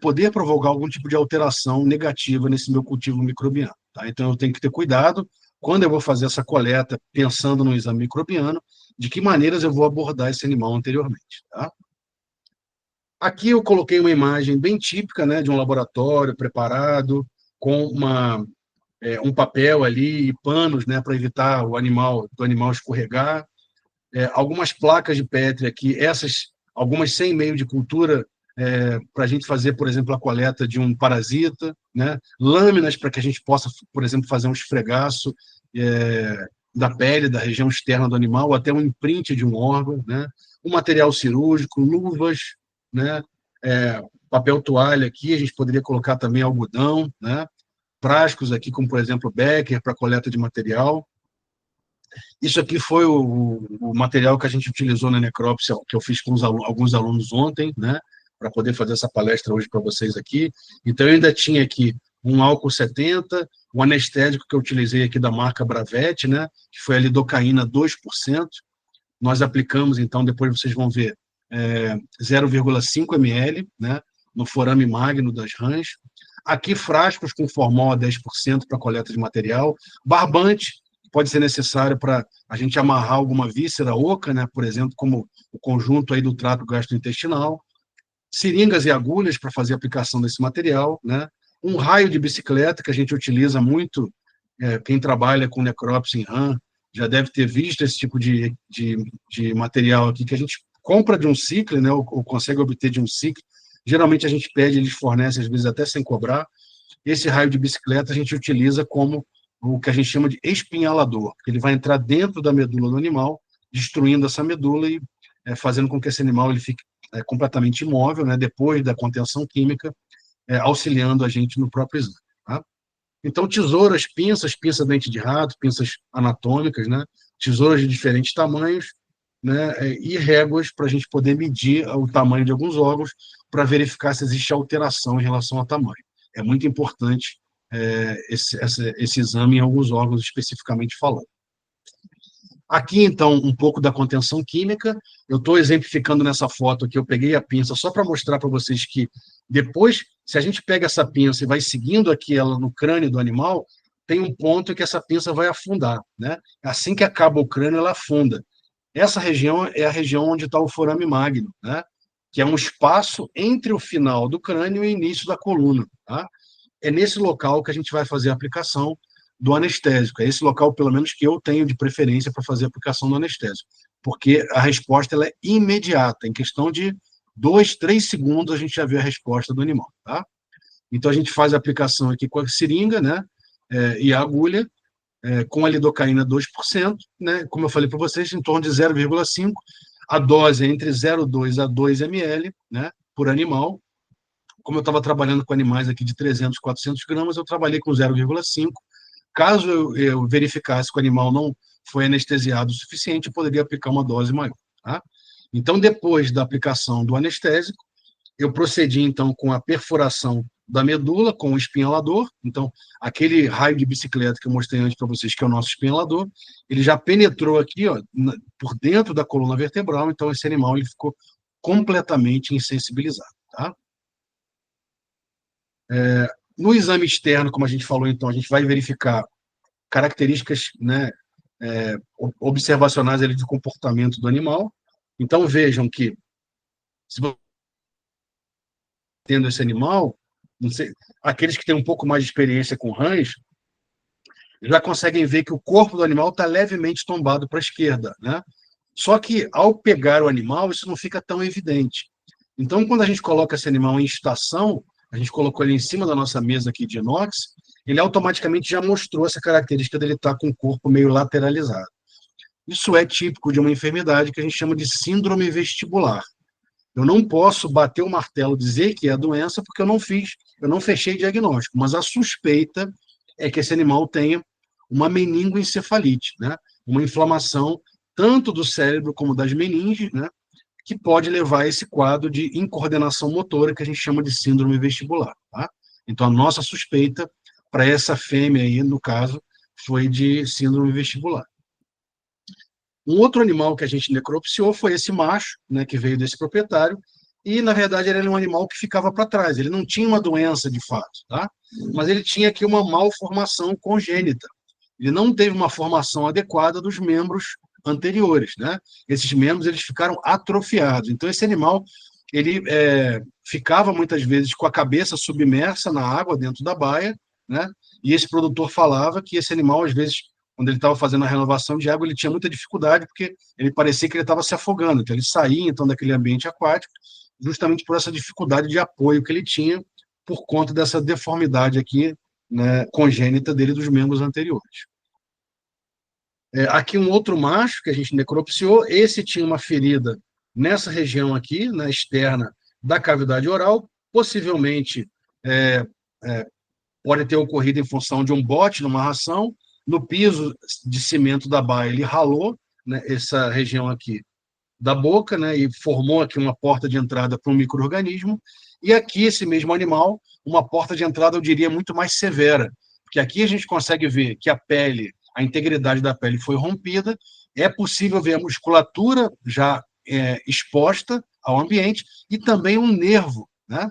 Speaker 2: poder provocar algum tipo de alteração negativa nesse meu cultivo microbiano. Tá? Então, eu tenho que ter cuidado, quando eu vou fazer essa coleta, pensando no exame microbiano, de que maneiras eu vou abordar esse animal anteriormente. Tá? Aqui eu coloquei uma imagem bem típica, né, de um laboratório preparado, com um papel ali e panos, né, para evitar do animal escorregar. Algumas placas de Petri aqui, algumas sem meio de cultura, para a gente fazer, por exemplo, a coleta de um parasita, né? Lâminas para que a gente possa, por exemplo, fazer um esfregaço da pele, da região externa do animal, ou até um imprint de um órgão, né? Um material cirúrgico, luvas, né? Papel toalha aqui, a gente poderia colocar também algodão, né? Frascos aqui, como, por exemplo, Becker, para coleta de material. Isso aqui foi o material que a gente utilizou na necrópsia, que eu fiz com alguns alunos ontem, né, para poder fazer essa palestra hoje para vocês aqui. Então, eu ainda tinha aqui um álcool 70, o anestésico que eu utilizei aqui da marca Bravette, né, que foi a lidocaína 2%. Nós aplicamos, então, depois vocês vão ver, 0,5 ml, né, no forame magno das rãs. Aqui, frascos com formol a 10% para coleta de material. Barbante, pode ser necessário para a gente amarrar alguma víscera oca, né, por exemplo, como o conjunto aí do trato gastrointestinal. Seringas e agulhas para fazer a aplicação desse material, né? Um raio de bicicleta, que a gente utiliza muito, quem trabalha com necrópsia em rã, já deve ter visto esse tipo de material aqui, que a gente compra de um ciclo, né, ou consegue obter de um ciclo. Geralmente a gente pede, eles fornecem, às vezes até sem cobrar. Esse raio de bicicleta a gente utiliza como o que a gente chama de espinhalador. Ele vai entrar dentro da medula do animal, destruindo essa medula e fazendo com que esse animal ele fique completamente imóvel, né, depois da contenção química, auxiliando a gente no próprio exame. Tá? Então, tesouras, pinça dente de rato, pinças anatômicas, né, tesouras de diferentes tamanhos, né, e réguas para a gente poder medir o tamanho de alguns órgãos para verificar se existe alteração em relação ao tamanho. É muito importante esse exame em alguns órgãos especificamente falando. Aqui, então, um pouco da contenção química. Eu estou exemplificando nessa foto aqui, eu peguei a pinça só para mostrar para vocês que depois, se a gente pega essa pinça e vai seguindo aqui ela no crânio do animal, tem um ponto em que essa pinça vai afundar, né? Assim que acaba o crânio, ela afunda. Essa região é a região onde está o forame magno, né? que é um espaço entre o final do crânio e o início da coluna, tá? É nesse local que a gente vai fazer a aplicação do anestésico. É esse local, pelo menos, que eu tenho de preferência para fazer a aplicação do anestésico, porque a resposta ela é imediata, em questão de 2, 3 segundos a gente já vê a resposta do animal, tá? Então a gente faz a aplicação aqui com a seringa, né, e a agulha, com a lidocaína 2%, né, como eu falei para vocês, em torno de 0,5. A dose é entre 0,2 a 2 ml, né, por animal. Como eu estava trabalhando com animais aqui de 300, 400 gramas, eu trabalhei com 0,5. Caso eu verificasse que o animal não foi anestesiado o suficiente, eu poderia aplicar uma dose maior, tá? Então, depois da aplicação do anestésico, eu procedi, então, com a perfuração da medula com o espinhalador. Então, aquele raio de bicicleta que eu mostrei antes para vocês, que é o nosso espinhalador, ele já penetrou aqui, ó, por dentro da coluna vertebral, então esse animal ele ficou completamente insensibilizado, tá? No exame externo, como a gente falou, então, a gente vai verificar características, né, observacionais ali de comportamento do animal. Então, vejam que, se você tendo esse animal, não sei, aqueles que têm um pouco mais de experiência com rãs, já conseguem ver que o corpo do animal está levemente tombado para a esquerda, né? Só que, ao pegar o animal, isso não fica tão evidente. Então, quando a gente coloca esse animal em estação, a gente colocou ele em cima da nossa mesa aqui de inox, ele automaticamente já mostrou essa característica dele estar com o corpo meio lateralizado. Isso é típico de uma enfermidade que a gente chama de síndrome vestibular. Eu não posso bater o martelo, dizer que é a doença, porque eu não fechei diagnóstico, mas a suspeita é que esse animal tenha uma meningoencefalite, né? Uma inflamação tanto do cérebro como das meninges, né? Que pode levar a esse quadro de incoordenação motora que a gente chama de síndrome vestibular, tá? Então, a nossa suspeita para essa fêmea aí, no caso, foi de síndrome vestibular. Um outro animal que a gente necropsiou foi esse macho, né, que veio desse proprietário, e, na verdade, ele era um animal que ficava para trás. Ele não tinha uma doença, de fato, tá? Mas ele tinha aqui uma malformação congênita. Ele não teve uma formação adequada dos membros anteriores, né? Esses membros eles ficaram atrofiados. Então, esse animal ele ficava, muitas vezes, com a cabeça submersa na água dentro da baia, né? E esse produtor falava que esse animal, às vezes, quando ele estava fazendo a renovação de água, ele tinha muita dificuldade, porque ele parecia que ele estava se afogando. Então, ele saía, então, daquele ambiente aquático, justamente por essa dificuldade de apoio que ele tinha, por conta dessa deformidade aqui, né, congênita dele dos membros anteriores. Aqui um outro macho que a gente necropsiou, esse tinha uma ferida nessa região aqui, na externa da cavidade oral, possivelmente é, é, pode ter ocorrido em função de um bote numa ração. No piso de cimento da baia, ele ralou, né, essa região aqui da boca, né, e formou aqui uma porta de entrada para um micro-organismo. E aqui, esse mesmo animal, uma porta de entrada, eu diria, muito mais severa, porque aqui a gente consegue ver que a pele, a integridade da pele foi rompida, é possível ver a musculatura já exposta ao ambiente e também um nervo, né?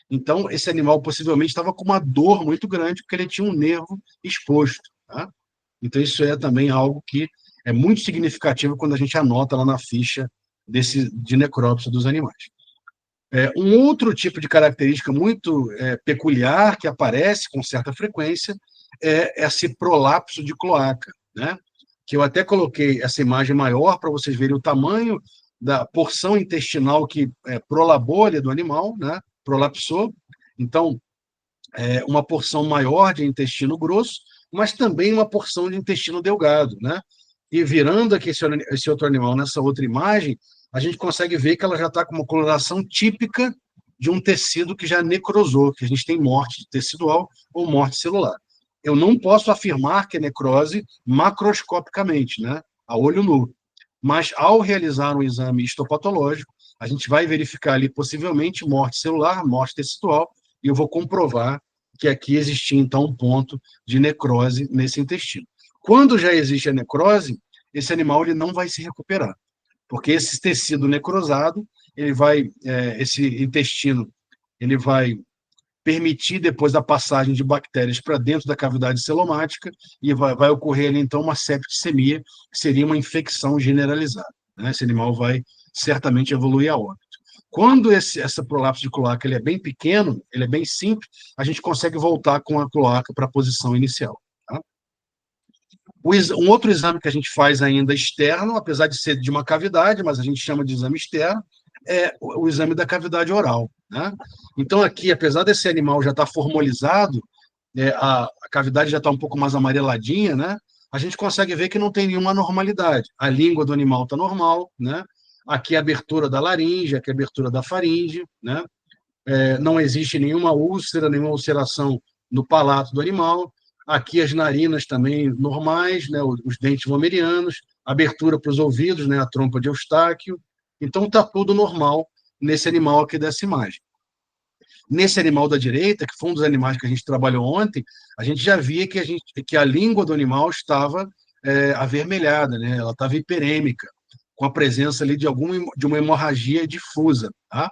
Speaker 2: Então, esse animal possivelmente estava com uma dor muito grande, porque ele tinha um nervo exposto, tá? Então, isso é também algo que é muito significativo quando a gente anota lá na ficha de necrópsia dos animais. Um outro tipo de característica muito peculiar, que aparece com certa frequência, é esse prolapso de cloaca, né? Que eu até coloquei essa imagem maior para vocês verem o tamanho da porção intestinal que prolabou ali do animal, né? Prolapsou. Então, uma porção maior de intestino grosso, mas também uma porção de intestino delgado, né? E virando aqui esse outro animal nessa outra imagem, a gente consegue ver que ela já está com uma coloração típica de um tecido que já necrosou, que a gente tem morte tecidual ou morte celular. Eu não posso afirmar que é necrose macroscopicamente, né? A olho nu. Mas, ao realizar um exame histopatológico, a gente vai verificar ali possivelmente morte celular, morte tecidual, e eu vou comprovar que aqui existia, então, um ponto de necrose nesse intestino. Quando já existe a necrose, esse animal ele não vai se recuperar, porque esse tecido necrosado, esse intestino, ele vai permitir depois a passagem de bactérias para dentro da cavidade celomática e vai ocorrer ali, então, uma septicemia, que seria uma infecção generalizada, né? Esse animal vai certamente evoluir a óbito. Quando essa prolapso de cloaca ele é bem pequeno, ele é bem simples, a gente consegue voltar com a cloaca para a posição inicial. Tá? Um outro exame que a gente faz ainda externo, apesar de ser de uma cavidade, mas a gente chama de exame externo, é o exame da cavidade oral. Né? Então, aqui, apesar desse animal já estar formalizado, a cavidade já está um pouco mais amareladinha, né? A gente consegue ver que não tem nenhuma anormalidade. A língua do animal está normal, né? Aqui a abertura da laringe, aqui a abertura da faringe, né? Não existe nenhuma úlcera, nenhuma ulceração no palato do animal. Aqui as narinas também normais, né? Os dentes vomerianos, abertura para os ouvidos, né? A trompa de Eustáquio. Então está tudo normal nesse animal aqui dessa imagem. Nesse animal da direita, que foi um dos animais que a gente trabalhou ontem, a gente já via que a língua do animal estava avermelhada, né? Ela estava hiperêmica, com a presença ali de uma hemorragia difusa. Tá?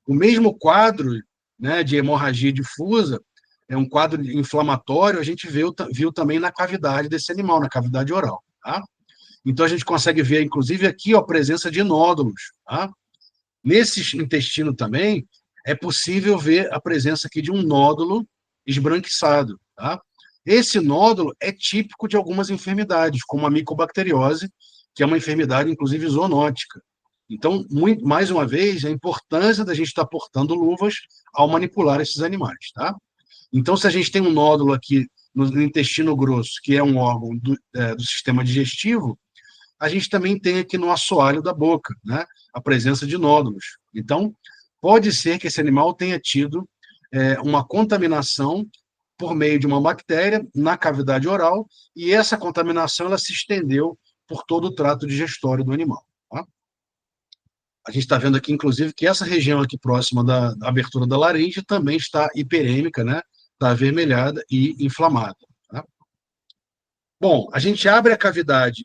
Speaker 2: O mesmo quadro, né, de hemorragia difusa, é um quadro inflamatório, a gente viu também na cavidade desse animal, na cavidade oral. Tá? Então, a gente consegue ver, inclusive, aqui ó, a presença de nódulos. Tá? Nesse intestino também, é possível ver a presença aqui de um nódulo esbranquiçado. Tá? Esse nódulo é típico de algumas enfermidades, como a micobacteriose, que é uma enfermidade, inclusive, zoonótica. Então, mais uma vez, a importância da gente estar portando luvas ao manipular esses animais. Tá? Então, se a gente tem um nódulo aqui no intestino grosso, que é um órgão do sistema digestivo, a gente também tem aqui no assoalho da boca, né, a presença de nódulos. Então, pode ser que esse animal tenha tido uma contaminação por meio de uma bactéria na cavidade oral, e essa contaminação ela se estendeu por todo o trato digestório do animal. Tá? A gente está vendo aqui, inclusive, que essa região aqui próxima da abertura da laringe também está hiperêmica, né? Está avermelhada e inflamada. Tá? Bom, a gente abre a cavidade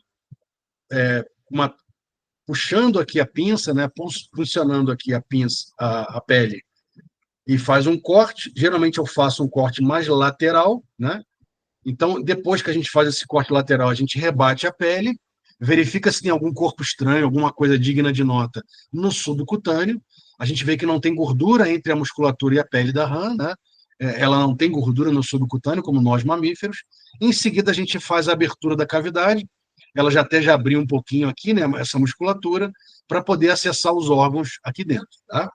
Speaker 2: puxando aqui a pinça, né? Funcionando aqui a pinça, a pele, e faz um corte. Geralmente eu faço um corte mais lateral, né? Então, depois que a gente faz esse corte lateral, a gente rebate a pele, verifica se tem algum corpo estranho, alguma coisa digna de nota no subcutâneo. A gente vê que não tem gordura entre a musculatura e a pele da rã, né? Ela não tem gordura no subcutâneo, como nós mamíferos. Em seguida, a gente faz a abertura da cavidade. Ela já até já abriu um pouquinho aqui, né? Essa musculatura, para poder acessar os órgãos aqui dentro, tá?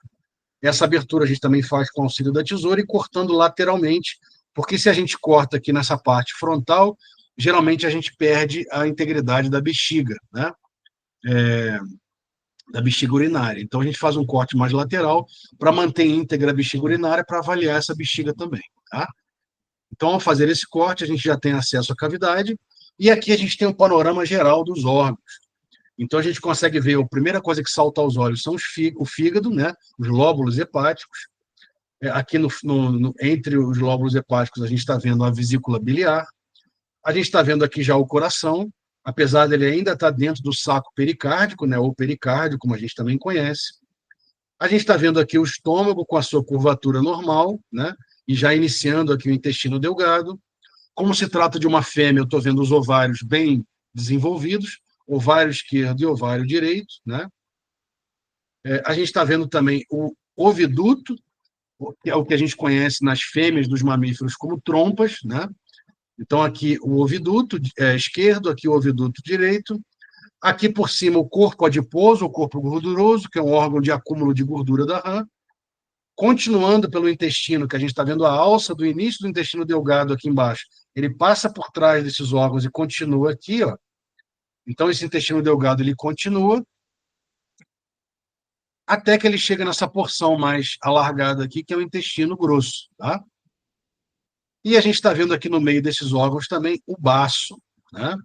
Speaker 2: Essa abertura a gente também faz com o auxílio da tesoura e cortando lateralmente, porque se a gente corta aqui nessa parte frontal, geralmente a gente perde a integridade da bexiga, né? Da bexiga urinária. Então a gente faz um corte mais lateral para manter íntegra a bexiga urinária para avaliar essa bexiga também, tá? Então, ao fazer esse corte, a gente já tem acesso à cavidade, e aqui a gente tem um panorama geral dos órgãos. Então, a gente consegue ver, a primeira coisa que salta aos olhos são o fígado, né? Os lóbulos hepáticos. Aqui entre os lóbulos hepáticos, a gente está vendo a vesícula biliar. A gente está vendo aqui já o coração, apesar dele ainda estar dentro do saco pericárdico, né? Ou pericárdio, como a gente também conhece. A gente está vendo aqui o estômago com a sua curvatura normal, né? E já iniciando aqui o intestino delgado. Como se trata de uma fêmea, eu estou vendo os ovários bem desenvolvidos, ovário esquerdo e ovário direito, né? A gente está vendo também o oviduto, que é o que a gente conhece nas fêmeas dos mamíferos como trompas, né? Então, aqui o oviduto esquerdo, aqui o oviduto direito. Aqui por cima o corpo adiposo, o corpo gorduroso, que é um órgão de acúmulo de gordura da rã. Continuando pelo intestino, que a gente está vendo a alça do início do intestino delgado aqui embaixo, ele passa por trás desses órgãos e continua aqui, ó. Então, esse intestino delgado, ele continua até que ele chega nessa porção mais alargada aqui, que é o intestino grosso, tá? E a gente está vendo aqui no meio desses órgãos também o baço, né?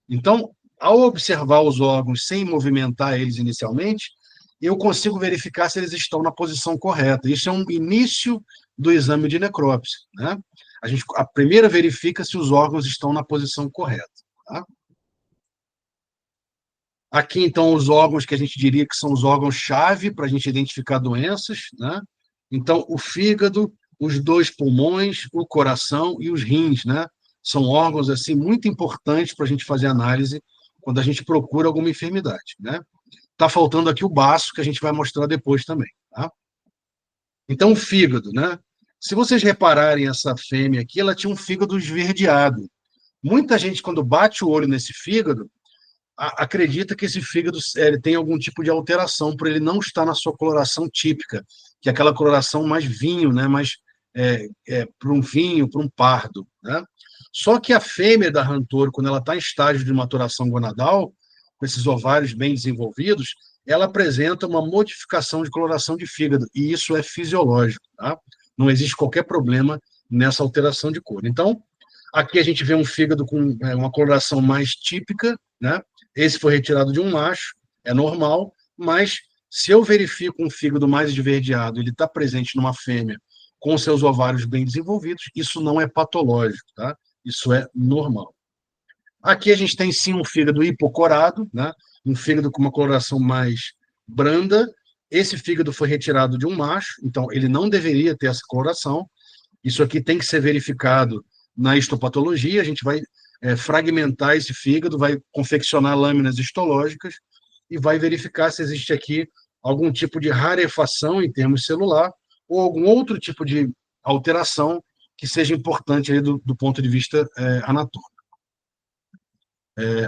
Speaker 2: Então, ao observar os órgãos sem movimentar eles inicialmente, eu consigo verificar se eles estão na posição correta. Isso é um início do exame de necrópsia, né? A primeira verifica se os órgãos estão na posição correta, tá? Aqui, então, os órgãos que a gente diria que são os órgãos-chave para a gente identificar doenças, né? Então, o fígado, os dois pulmões, o coração e os rins, né? São órgãos, assim, muito importantes para a gente fazer análise quando a gente procura alguma enfermidade, né? Está faltando aqui o baço, que a gente vai mostrar depois também, tá? Então, o fígado, né? Se vocês repararem essa fêmea aqui, ela tinha um fígado esverdeado. Muita gente, quando bate o olho nesse fígado, acredita que esse fígado ele tem algum tipo de alteração, por ele não estar na sua coloração típica, que é aquela coloração mais vinho, né? Mais para um vinho, para um pardo, né? Só que a fêmea da Rantoro, quando ela está em estágio de maturação gonadal, com esses ovários bem desenvolvidos, ela apresenta uma modificação de coloração de fígado, e isso é fisiológico, tá? Não existe qualquer problema nessa alteração de cor. Então, aqui a gente vê um fígado com uma coloração mais típica, né? Esse foi retirado de um macho, é normal, mas se eu verifico um fígado mais esverdeado, ele está presente numa fêmea com seus ovários bem desenvolvidos, isso não é patológico, tá? Isso é normal. Aqui a gente tem sim um fígado hipocorado, né? Um fígado com uma coloração mais branda. Esse fígado foi retirado de um macho, então ele não deveria ter essa coloração. Isso aqui tem que ser verificado na histopatologia. A gente vai fragmentar esse fígado, vai confeccionar lâminas histológicas e vai verificar se existe aqui algum tipo de rarefação em termos celular ou algum outro tipo de alteração que seja importante aí do ponto de vista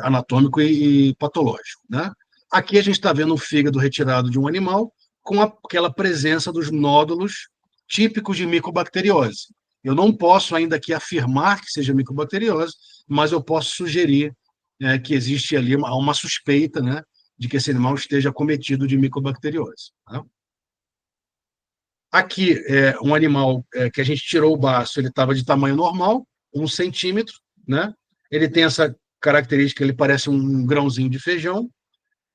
Speaker 2: anatômico e patológico, né? Aqui a gente está vendo um fígado retirado de um animal com aquela presença dos nódulos típicos de micobacteriose. Eu não posso ainda aqui afirmar que seja micobacteriose, mas eu posso sugerir que existe ali uma suspeita, né, de que esse animal esteja acometido de micobacteriose. Tá? Aqui é um animal que a gente tirou o baço, ele estava de tamanho normal, 1 centímetro, né? Ele tem essa característica, ele parece um grãozinho de feijão,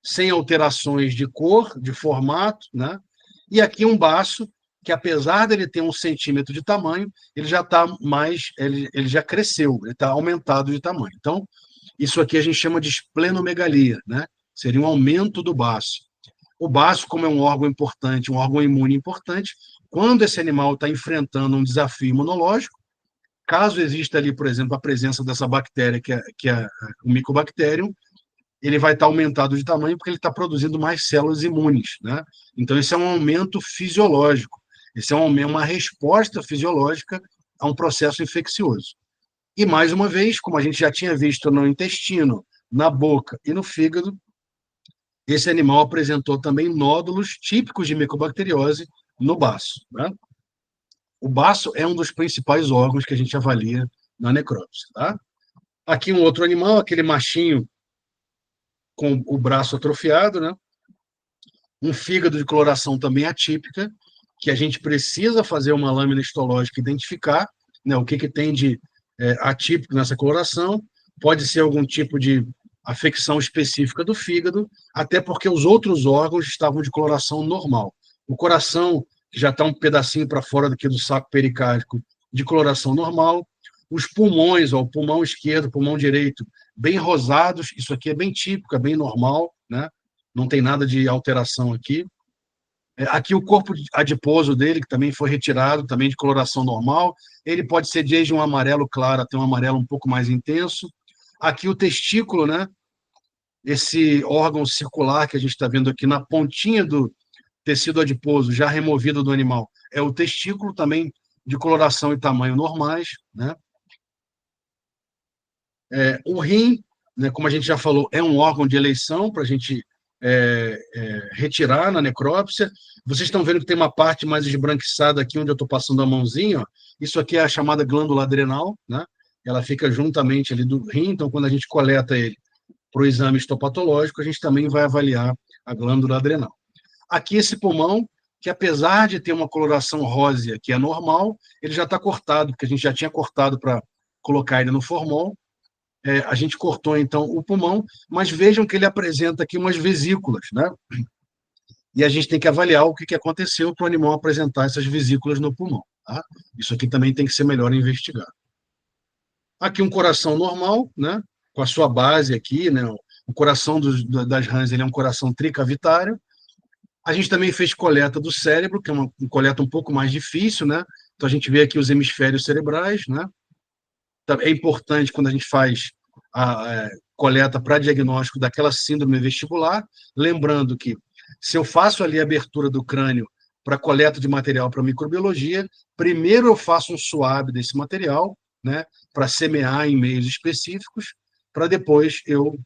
Speaker 2: sem alterações de cor, de formato, né? E aqui um baço que, apesar dele ter 1 centímetro de tamanho, ele já está mais, ele já cresceu, ele está aumentado de tamanho. Então, isso aqui a gente chama de esplenomegalia, né? Seria um aumento do baço. O baço, como é um órgão importante, um órgão imune importante, quando esse animal está enfrentando um desafio imunológico, caso exista ali, por exemplo, a presença dessa bactéria, que é o Mycobacterium, ele vai estar aumentado de tamanho porque ele está produzindo mais células imunes, né? Então, esse é um aumento fisiológico. Esse é uma resposta fisiológica a um processo infeccioso. E, mais uma vez, como a gente já tinha visto no intestino, na boca e no fígado, esse animal apresentou também nódulos típicos de micobacteriose no baço, né? O baço é um dos principais órgãos que a gente avalia na necrópsia, tá? Aqui um outro animal, aquele machinho com o braço atrofiado, né? Um fígado de coloração também atípica, que a gente precisa fazer uma lâmina histológica e identificar, né, o que tem de atípico nessa coloração. Pode ser algum tipo de afecção específica do fígado, até porque os outros órgãos estavam de coloração normal. O coração, que já está um pedacinho para fora daqui do saco pericárdico, de coloração normal. Os pulmões, ó, o pulmão esquerdo, o pulmão direito, bem rosados, isso aqui é bem típico, é bem normal, né? Não tem nada de alteração aqui. Aqui o corpo adiposo dele, que também foi retirado, também de coloração normal, ele pode ser desde um amarelo claro até um amarelo um pouco mais intenso. Aqui o testículo, né? Esse órgão circular que a gente está vendo aqui na pontinha do tecido adiposo, já removido do animal, é o testículo também de coloração e tamanho normais, né? O rim, né, como a gente já falou, é um órgão de eleição para a gente retirar na necrópsia. Vocês estão vendo que tem uma parte mais esbranquiçada aqui, onde eu estou passando a mãozinha. Ó. Isso aqui é a chamada glândula adrenal, né? Ela fica juntamente ali do rim, então quando a gente coleta ele para o exame histopatológico, a gente também vai avaliar a glândula adrenal. Aqui esse pulmão, que apesar de ter uma coloração rósea, que é normal, ele já está cortado, porque a gente já tinha cortado para colocar ele no formol. A gente cortou, então, o pulmão, mas vejam que ele apresenta aqui umas vesículas, né? E a gente tem que avaliar o que aconteceu para o animal apresentar essas vesículas no pulmão, tá? Isso aqui também tem que ser melhor investigado. Aqui um coração normal, né? Com a sua base aqui, né? O coração das rãs, ele é um coração tricavitário. A gente também fez coleta do cérebro, que é uma coleta um pouco mais difícil, né? Então a gente vê aqui os hemisférios cerebrais, né? É importante quando a gente faz a coleta para diagnóstico daquela síndrome vestibular, lembrando que se eu faço ali a abertura do crânio para coleta de material para microbiologia, primeiro eu faço um swab desse material, né, para semear em meios específicos, para depois eu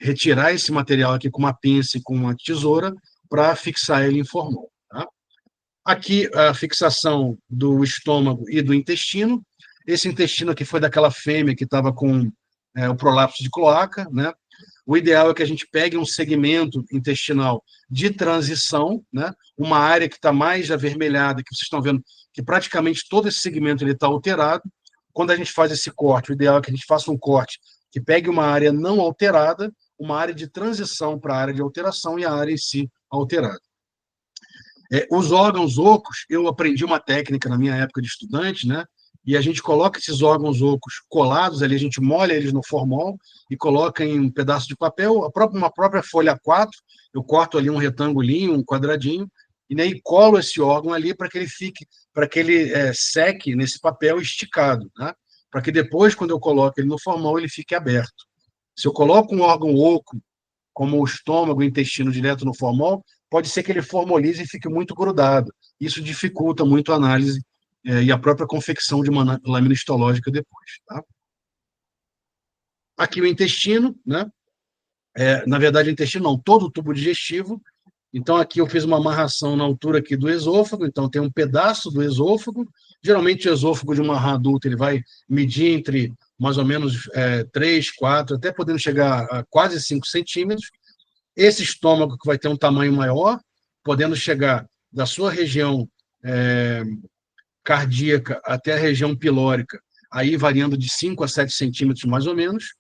Speaker 2: retirar esse material aqui com uma pinça e com uma tesoura para fixar ele em formol. Tá? Aqui a fixação do estômago e do intestino. Esse intestino aqui foi daquela fêmea que estava com o prolapso de cloaca, né? O ideal é que a gente pegue um segmento intestinal de transição, né? Uma área que está mais avermelhada, que vocês estão vendo que praticamente todo esse segmento está alterado. Quando a gente faz esse corte, o ideal é que a gente faça um corte que pegue uma área não alterada, uma área de transição para a área de alteração e a área em si alterada. Os órgãos ocos, eu aprendi uma técnica na minha época de estudante, né? E a gente coloca esses órgãos ocos colados ali, a gente molha eles no formol e coloca em um pedaço de papel, uma própria folha A4, eu corto ali um retangulinho, um quadradinho, e aí colo esse órgão ali para que ele fique, para que ele seque nesse papel esticado, né? Para que depois, quando eu coloco ele no formol, ele fique aberto. Se eu coloco um órgão oco, como o estômago, o intestino direto no formol, pode ser que ele formolize e fique muito grudado. Isso dificulta muito a análise e a própria confecção de uma lâmina histológica depois. Tá? Aqui o intestino, né? Na verdade, o intestino não, todo o tubo digestivo. Então, aqui eu fiz uma amarração na altura aqui do esôfago, então tem um pedaço do esôfago. Geralmente, o esôfago de uma rã adulta ele vai medir entre mais ou menos 3, 4, até podendo chegar a quase 5 centímetros. Esse estômago que vai ter um tamanho maior, podendo chegar da sua região cardíaca até a região pilórica, aí variando de 5 a 7 centímetros mais ou menos.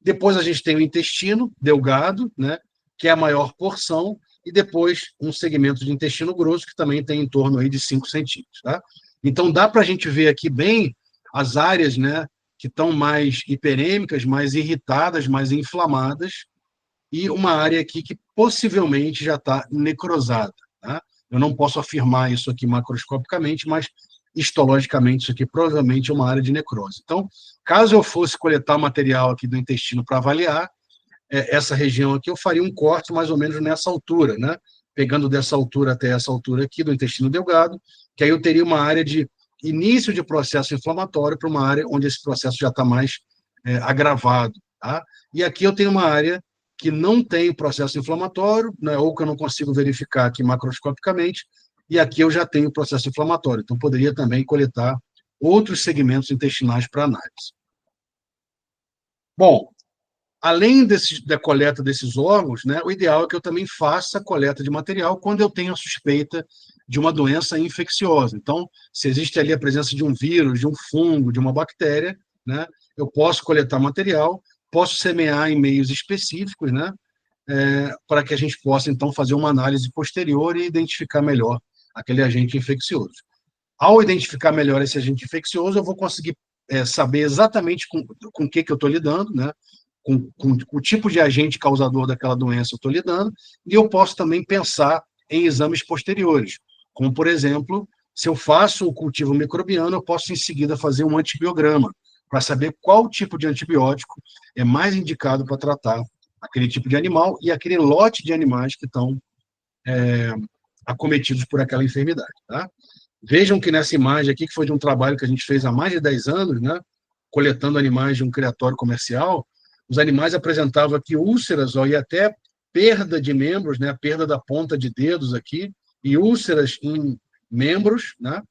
Speaker 2: Depois a gente tem o intestino delgado, né, que é a maior porção, e depois um segmento de intestino grosso, que também tem em torno aí de 5 centímetros. Tá? Então, dá para a gente ver aqui bem as áreas, né, que estão mais hiperêmicas, mais irritadas, mais inflamadas, e uma área aqui que possivelmente já está necrosada. Tá? Eu não posso afirmar isso aqui macroscopicamente, mas histologicamente isso aqui provavelmente é uma área de necrose. Então, caso eu fosse coletar material aqui do intestino para avaliar, essa região aqui eu faria um corte mais ou menos nessa altura, né? Pegando dessa altura até essa altura aqui do intestino delgado, que aí eu teria uma área de início de processo inflamatório para uma área onde esse processo já está mais agravado. Tá? E aqui eu tenho uma área que não tem processo inflamatório, né, ou que eu não consigo verificar aqui macroscopicamente, e aqui eu já tenho processo inflamatório. Então, poderia também coletar outros segmentos intestinais para análise. Bom, além da coleta desses órgãos, né, o ideal é que eu também faça a coleta de material quando eu tenho a suspeita de uma doença infecciosa. Então, se existe ali a presença de um vírus, de um fungo, de uma bactéria, né, eu posso coletar material, posso semear em meios específicos, né, para que a gente possa, então, fazer uma análise posterior e identificar melhor aquele agente infeccioso. Ao identificar melhor esse agente infeccioso, eu vou conseguir saber exatamente com o que eu estou lidando, né, com o tipo de agente causador daquela doença eu estou lidando, e eu posso também pensar em exames posteriores, como, por exemplo, se eu faço o cultivo microbiano, eu posso, em seguida, fazer um antibiograma, para saber qual tipo de antibiótico é mais indicado para tratar aquele tipo de animal e aquele lote de animais que estão acometidos por aquela enfermidade. Tá? Vejam que nessa imagem aqui, que foi de um trabalho que a gente fez há mais de 10 anos, né, coletando animais de um criatório comercial, os animais apresentavam aqui úlceras, e até perda de membros, né, perda da ponta de dedos aqui, e úlceras em membros, né?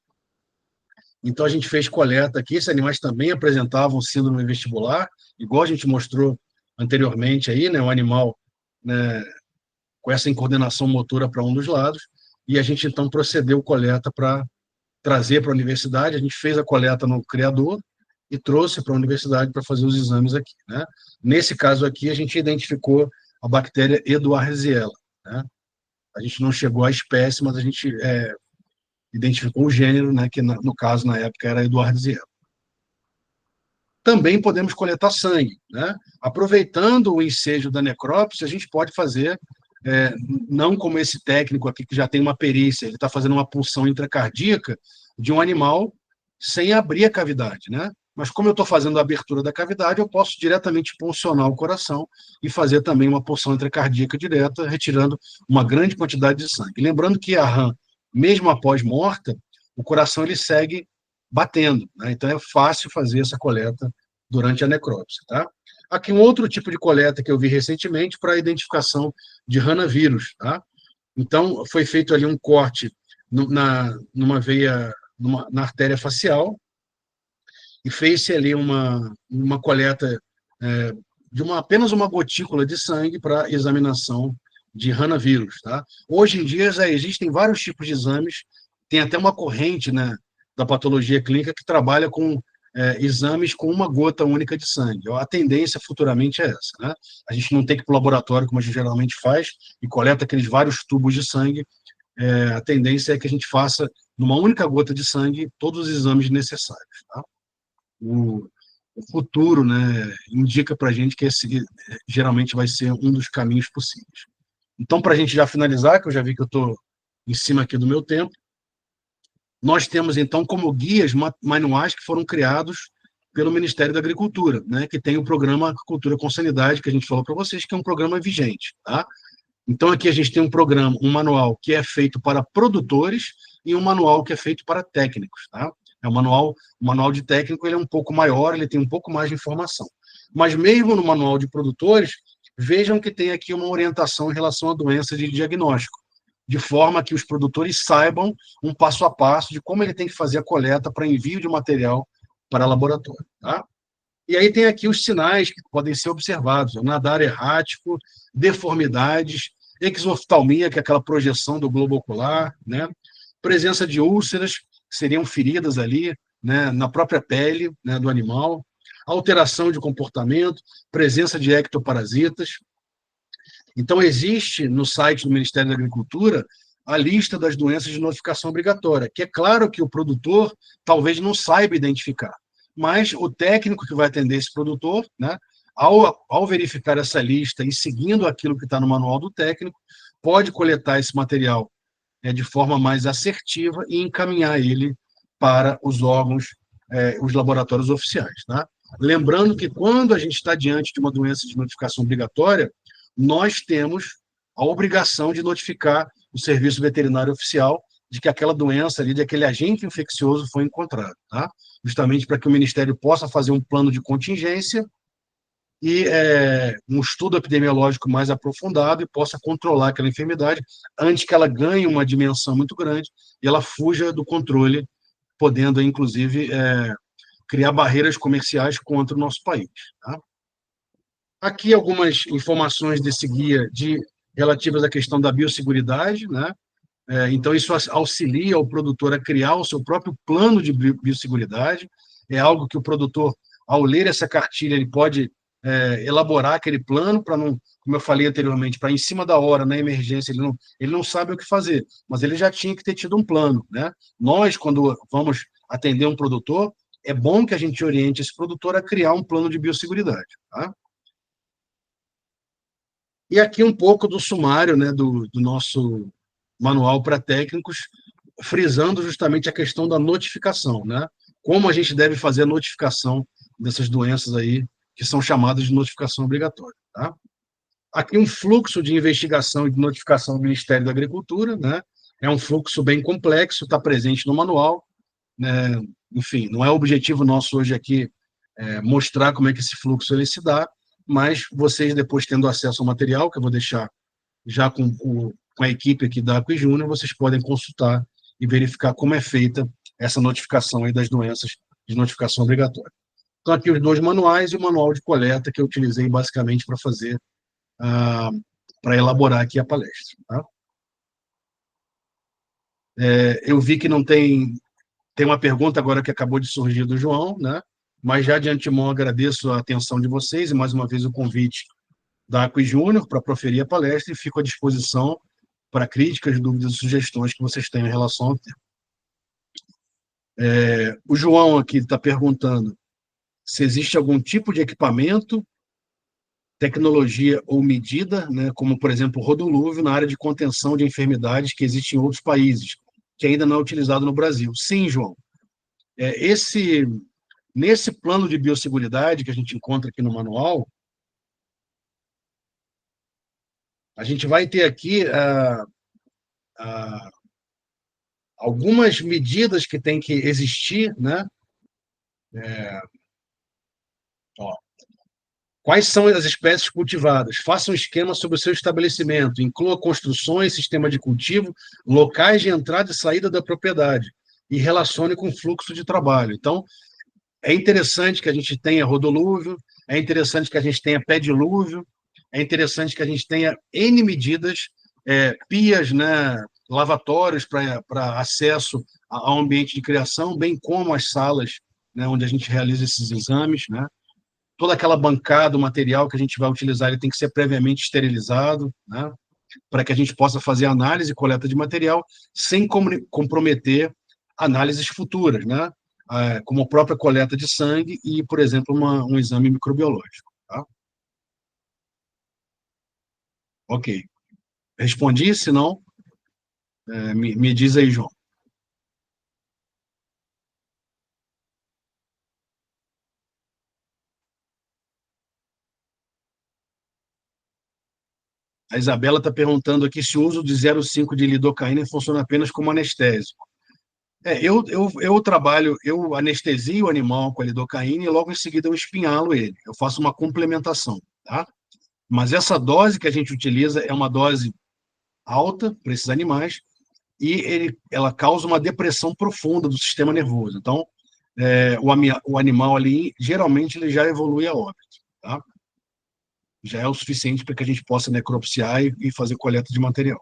Speaker 2: Então, a gente fez coleta aqui, esses animais também apresentavam síndrome vestibular, igual a gente mostrou anteriormente aí, né, o animal, né, com essa incoordenação motora para um dos lados, e a gente, então, procedeu coleta para trazer para a universidade, a gente fez a coleta no criador e trouxe para a universidade para fazer os exames aqui, né? Nesse caso aqui, a gente identificou a bactéria Edwardziella, né? A gente não chegou à espécie, mas a gente identificou o gênero, né, que no caso, na época, era Edwardziella. Também podemos coletar sangue, né? Aproveitando o ensejo da necrópsia, a gente pode fazer, não como esse técnico aqui que já tem uma perícia, ele está fazendo uma punção intracardíaca de um animal sem abrir a cavidade, né? mas como eu estou fazendo a abertura da cavidade, eu posso diretamente puncionar o coração e fazer também uma punção intracardíaca direta, retirando uma grande quantidade de sangue. Lembrando que a RAM, mesmo após morta, o coração ele segue batendo, né? Então é fácil fazer essa coleta durante a necrópsia, tá? Aqui um outro tipo de coleta que eu vi recentemente para a identificação de hanavírus, tá? Então foi feito ali um corte numa veia, na artéria facial, e fez-se ali uma coleta de apenas uma gotícula de sangue para examinação de hanavírus, tá? Hoje em dia já existem vários tipos de exames, tem até uma corrente, né, da patologia clínica que trabalha com exames com uma gota única de sangue. A tendência futuramente é essa, né? A gente não tem que ir para o laboratório, como a gente geralmente faz, e coleta aqueles vários tubos de sangue. A tendência é que a gente faça, numa única gota de sangue, todos os exames necessários, tá? O, o futuro, né, indica para a gente que esse geralmente vai ser um dos caminhos possíveis. Então, para a gente já finalizar, que eu já vi que eu estou em cima aqui do meu tempo, nós temos, então, como guias manuais que foram criados pelo Ministério da Agricultura, né, que tem o programa Agricultura com Sanidade, que a gente falou para vocês, que é um programa vigente. Tá? Então, aqui a gente tem um programa, um manual que é feito para produtores e um manual que é feito para técnicos. Tá? O manual de técnico ele é um pouco maior, ele tem um pouco mais de informação. Mas mesmo no manual de produtores, vejam que tem aqui uma orientação em relação à doença de diagnóstico, de forma que os produtores saibam um passo a passo de como ele tem que fazer a coleta para envio de material para laboratório. Tá? E aí tem aqui os sinais que podem ser observados: nadar errático, deformidades, exoftalmia, que é aquela projeção do globo ocular, né? Presença de úlceras, que seriam feridas ali, né, na própria pele, né, do animal, alteração de comportamento, presença de ectoparasitas. Então, existe no site do Ministério da Agricultura a lista das doenças de notificação obrigatória, que é claro que o produtor talvez não saiba identificar, mas o técnico que vai atender esse produtor, né, ao verificar essa lista e seguindo aquilo que está no manual do técnico, pode coletar esse material de forma mais assertiva e encaminhar ele para os órgãos, os laboratórios oficiais. Tá? Lembrando que quando a gente está diante de uma doença de notificação obrigatória, nós temos a obrigação de notificar o serviço veterinário oficial de que aquela doença ali, de aquele agente infeccioso foi encontrado, tá? Justamente para que o Ministério possa fazer um plano de contingência e um estudo epidemiológico mais aprofundado e possa controlar aquela enfermidade antes que ela ganhe uma dimensão muito grande e ela fuja do controle, podendo, inclusive, criar barreiras comerciais contra o nosso país. Tá? Aqui algumas informações desse guia relativas à questão da biosseguridade, né? Então, isso auxilia o produtor a criar o seu próprio plano de biosseguridade. É algo que o produtor, ao ler essa cartilha, ele pode elaborar aquele plano para não, como eu falei anteriormente, para em cima da hora, na emergência, ele não sabe o que fazer, mas ele já tinha que ter tido um plano, né? Nós, quando vamos atender um produtor, é bom que a gente oriente esse produtor a criar um plano de biosseguridade, tá? E aqui um pouco do sumário, né, do nosso manual para técnicos, frisando justamente a questão da notificação, né? Como a gente deve fazer a notificação dessas doenças aí, que são chamadas de notificação obrigatória, tá? Aqui um fluxo de investigação e de notificação do Ministério da Agricultura, né? É um fluxo bem complexo, está presente no manual, né? Enfim, não é o objetivo nosso hoje aqui mostrar como é que esse fluxo ele se dá, mas vocês, depois tendo acesso ao material, que eu vou deixar já com a equipe aqui da Acqui Júnior, vocês podem consultar e verificar como é feita essa notificação aí das doenças de notificação obrigatória. Então, aqui os dois manuais e o manual de coleta que eu utilizei basicamente para fazer, para elaborar aqui a palestra. Tá? Eu vi que não tem uma pergunta agora que acabou de surgir do João, né? Mas já de antemão agradeço a atenção de vocês e mais uma vez o convite da Acqui Júnior para proferir a palestra e fico à disposição para críticas, dúvidas e sugestões que vocês tenham em relação ao tema. O João aqui está perguntando se existe algum tipo de equipamento, tecnologia ou medida, né, como, por exemplo, o rodolúvio na área de contenção de enfermidades que existe em outros países, que ainda não é utilizado no Brasil. Sim, João. Nesse plano de biosseguridade que a gente encontra aqui no manual, a gente vai ter aqui algumas medidas que têm que existir, né? Ó, quais são as espécies cultivadas? Faça um esquema sobre o seu estabelecimento, inclua construções, sistema de cultivo, locais de entrada e saída da propriedade e relacione com o fluxo de trabalho. Então, é interessante que a gente tenha rodolúvio, é interessante que a gente tenha pé-dilúvio, é interessante que a gente tenha N medidas, pias, né, lavatórios para acesso ao ambiente de criação, bem como as salas, né, onde a gente realiza esses exames, né? Toda aquela bancada, o material que a gente vai utilizar, ele tem que ser previamente esterilizado, né? Para que a gente possa fazer análise e coleta de material sem comprometer análises futuras, né? Como a própria coleta de sangue e, por exemplo, um exame microbiológico. Tá? Ok. Respondi? Se não, me diz aí, João. A Isabela está perguntando aqui se o uso de 0,5 de lidocaína funciona apenas como anestésico. Eu trabalho, eu anestesio o animal com a lidocaína e logo em seguida eu espinhalo ele. Eu faço uma complementação, tá? Mas essa dose que a gente utiliza é uma dose alta para esses animais e ela causa uma depressão profunda do sistema nervoso. Então, o animal ali, geralmente, ele já evolui a óbito, tá? Já é o suficiente para que a gente possa necropsiar e fazer coleta de material.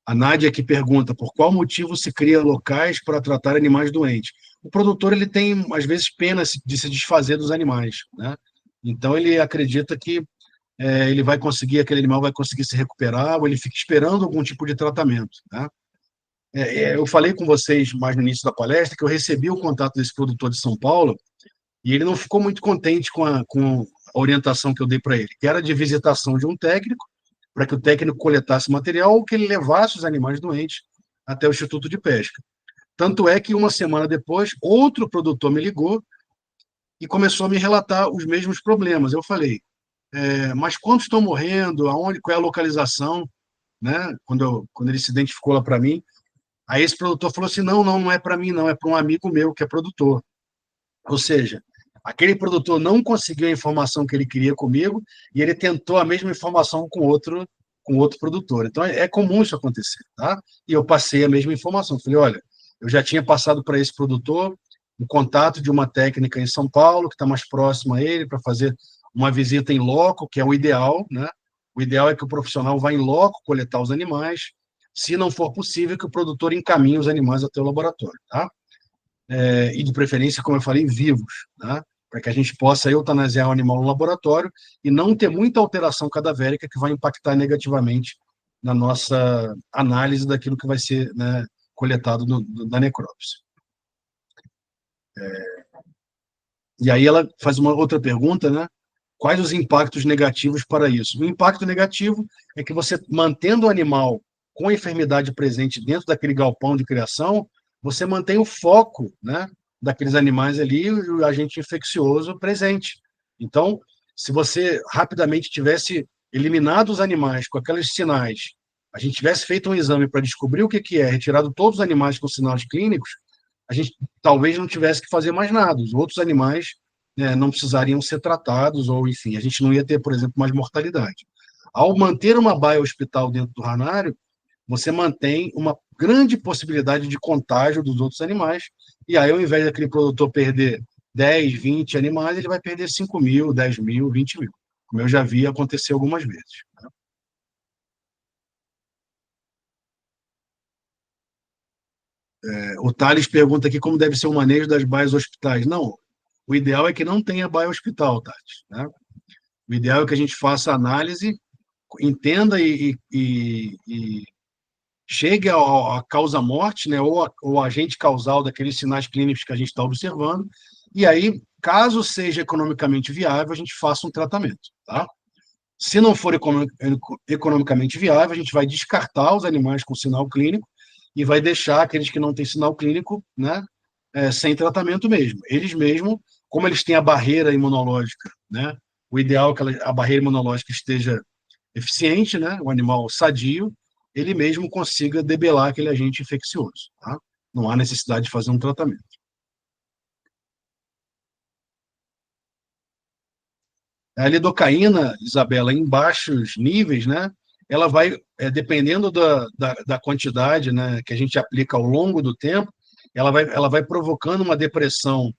Speaker 2: A Nádia aqui pergunta por qual motivo se cria locais para tratar animais doentes. O produtor ele tem, às vezes, pena de se desfazer dos animais, né? Então, ele acredita que ele vai conseguir, aquele animal vai conseguir se recuperar, ou ele fica esperando algum tipo de tratamento, né? Eu falei com vocês mais no início da palestra que eu recebi o contato desse produtor de São Paulo e ele não ficou muito contente com a orientação que eu dei para ele, que era de visitação de um técnico, para que o técnico coletasse material ou que ele levasse os animais doentes até o Instituto de Pesca. Tanto é que uma semana depois, outro produtor me ligou e começou a me relatar os mesmos problemas. Eu falei, mas quantos estão morrendo? Aonde? Qual é a localização? Né? Quando ele se identificou lá para mim, aí esse produtor falou assim, não é para mim, não, é para um amigo meu que é produtor. Ou seja, aquele produtor não conseguiu a informação que ele queria comigo e ele tentou a mesma informação com outro produtor. Então, é comum isso acontecer, tá? E eu passei a mesma informação. Falei, olha, eu já tinha passado para esse produtor o contato de uma técnica em São Paulo, que está mais próximo a ele, para fazer uma visita em loco, que é o ideal, né? O ideal é que o profissional vá em loco coletar os animais, se não for possível, que o produtor encaminhe os animais até o laboratório, tá? E de preferência, como eu falei, vivos, tá? Para que a gente possa eutanasiar o animal no laboratório e não ter muita alteração cadavérica que vai impactar negativamente na nossa análise daquilo que vai ser, né, coletado da necrópsia. E aí ela faz uma outra pergunta, né? Quais os impactos negativos para isso? O impacto negativo é que você, mantendo o animal com a enfermidade presente dentro daquele galpão de criação, você mantém o foco, né, daqueles animais ali e o agente infeccioso presente. Então, se você rapidamente tivesse eliminado os animais com aqueles sinais, a gente tivesse feito um exame para descobrir o que é, retirado todos os animais com sinais clínicos, a gente talvez não tivesse que fazer mais nada. Os outros animais, né, não precisariam ser tratados, ou, enfim, a gente não ia ter, por exemplo, mais mortalidade. Ao manter uma baia hospital dentro do ranário, você mantém uma grande possibilidade de contágio dos outros animais, e aí, ao invés daquele produtor perder 10, 20 animais, ele vai perder 5 mil, 10 mil, 20 mil, como eu já vi acontecer algumas vezes. O Thales pergunta aqui como deve ser o manejo das baias hospitais. Não, o ideal é que não tenha baia hospital, Thales, né? O ideal é que a gente faça análise, entenda e chegue à causa-morte, né, ou agente causal daqueles sinais clínicos que a gente está observando, e aí, caso seja economicamente viável, a gente faça um tratamento, tá? Se não for economicamente viável, a gente vai descartar os animais com sinal clínico e vai deixar aqueles que não têm sinal clínico, né, sem tratamento mesmo. Eles mesmo, como eles têm a barreira imunológica, né, o ideal é que a barreira imunológica esteja eficiente, né, o animal sadio, ele mesmo consiga debelar aquele agente infeccioso. Tá? Não há necessidade de fazer um tratamento. A lidocaína, Isabela, em baixos níveis, né, ela vai, dependendo da quantidade, né, que a gente aplica ao longo do tempo, ela vai provocando uma depressão,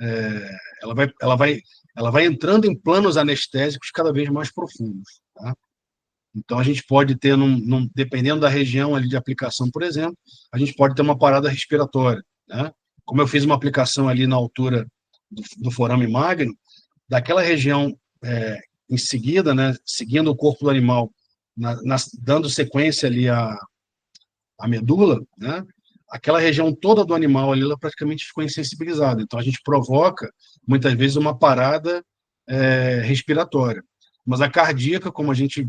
Speaker 2: é, ela, vai, ela, vai, ela vai entrando em planos anestésicos cada vez mais profundos. Tá? Então, a gente pode ter, dependendo da região ali de aplicação, por exemplo, a gente pode ter uma parada respiratória. Né? Como eu fiz uma aplicação ali na altura do forame magno, daquela região em seguida, né, seguindo o corpo do animal, dando sequência ali à medula, né, aquela região toda do animal ali, ela praticamente ficou insensibilizada. Então, a gente provoca, muitas vezes, uma parada respiratória. Mas a cardíaca, como a gente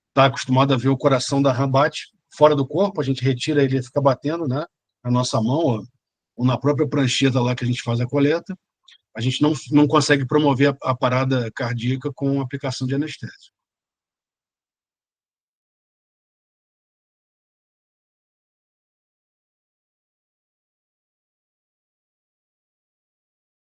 Speaker 2: está acostumado a ver o coração da rã bate fora do corpo, a gente retira ele e fica batendo, né, na nossa mão, ou na própria prancheta lá que a gente faz a coleta, a gente não consegue promover a parada cardíaca com aplicação de anestésico.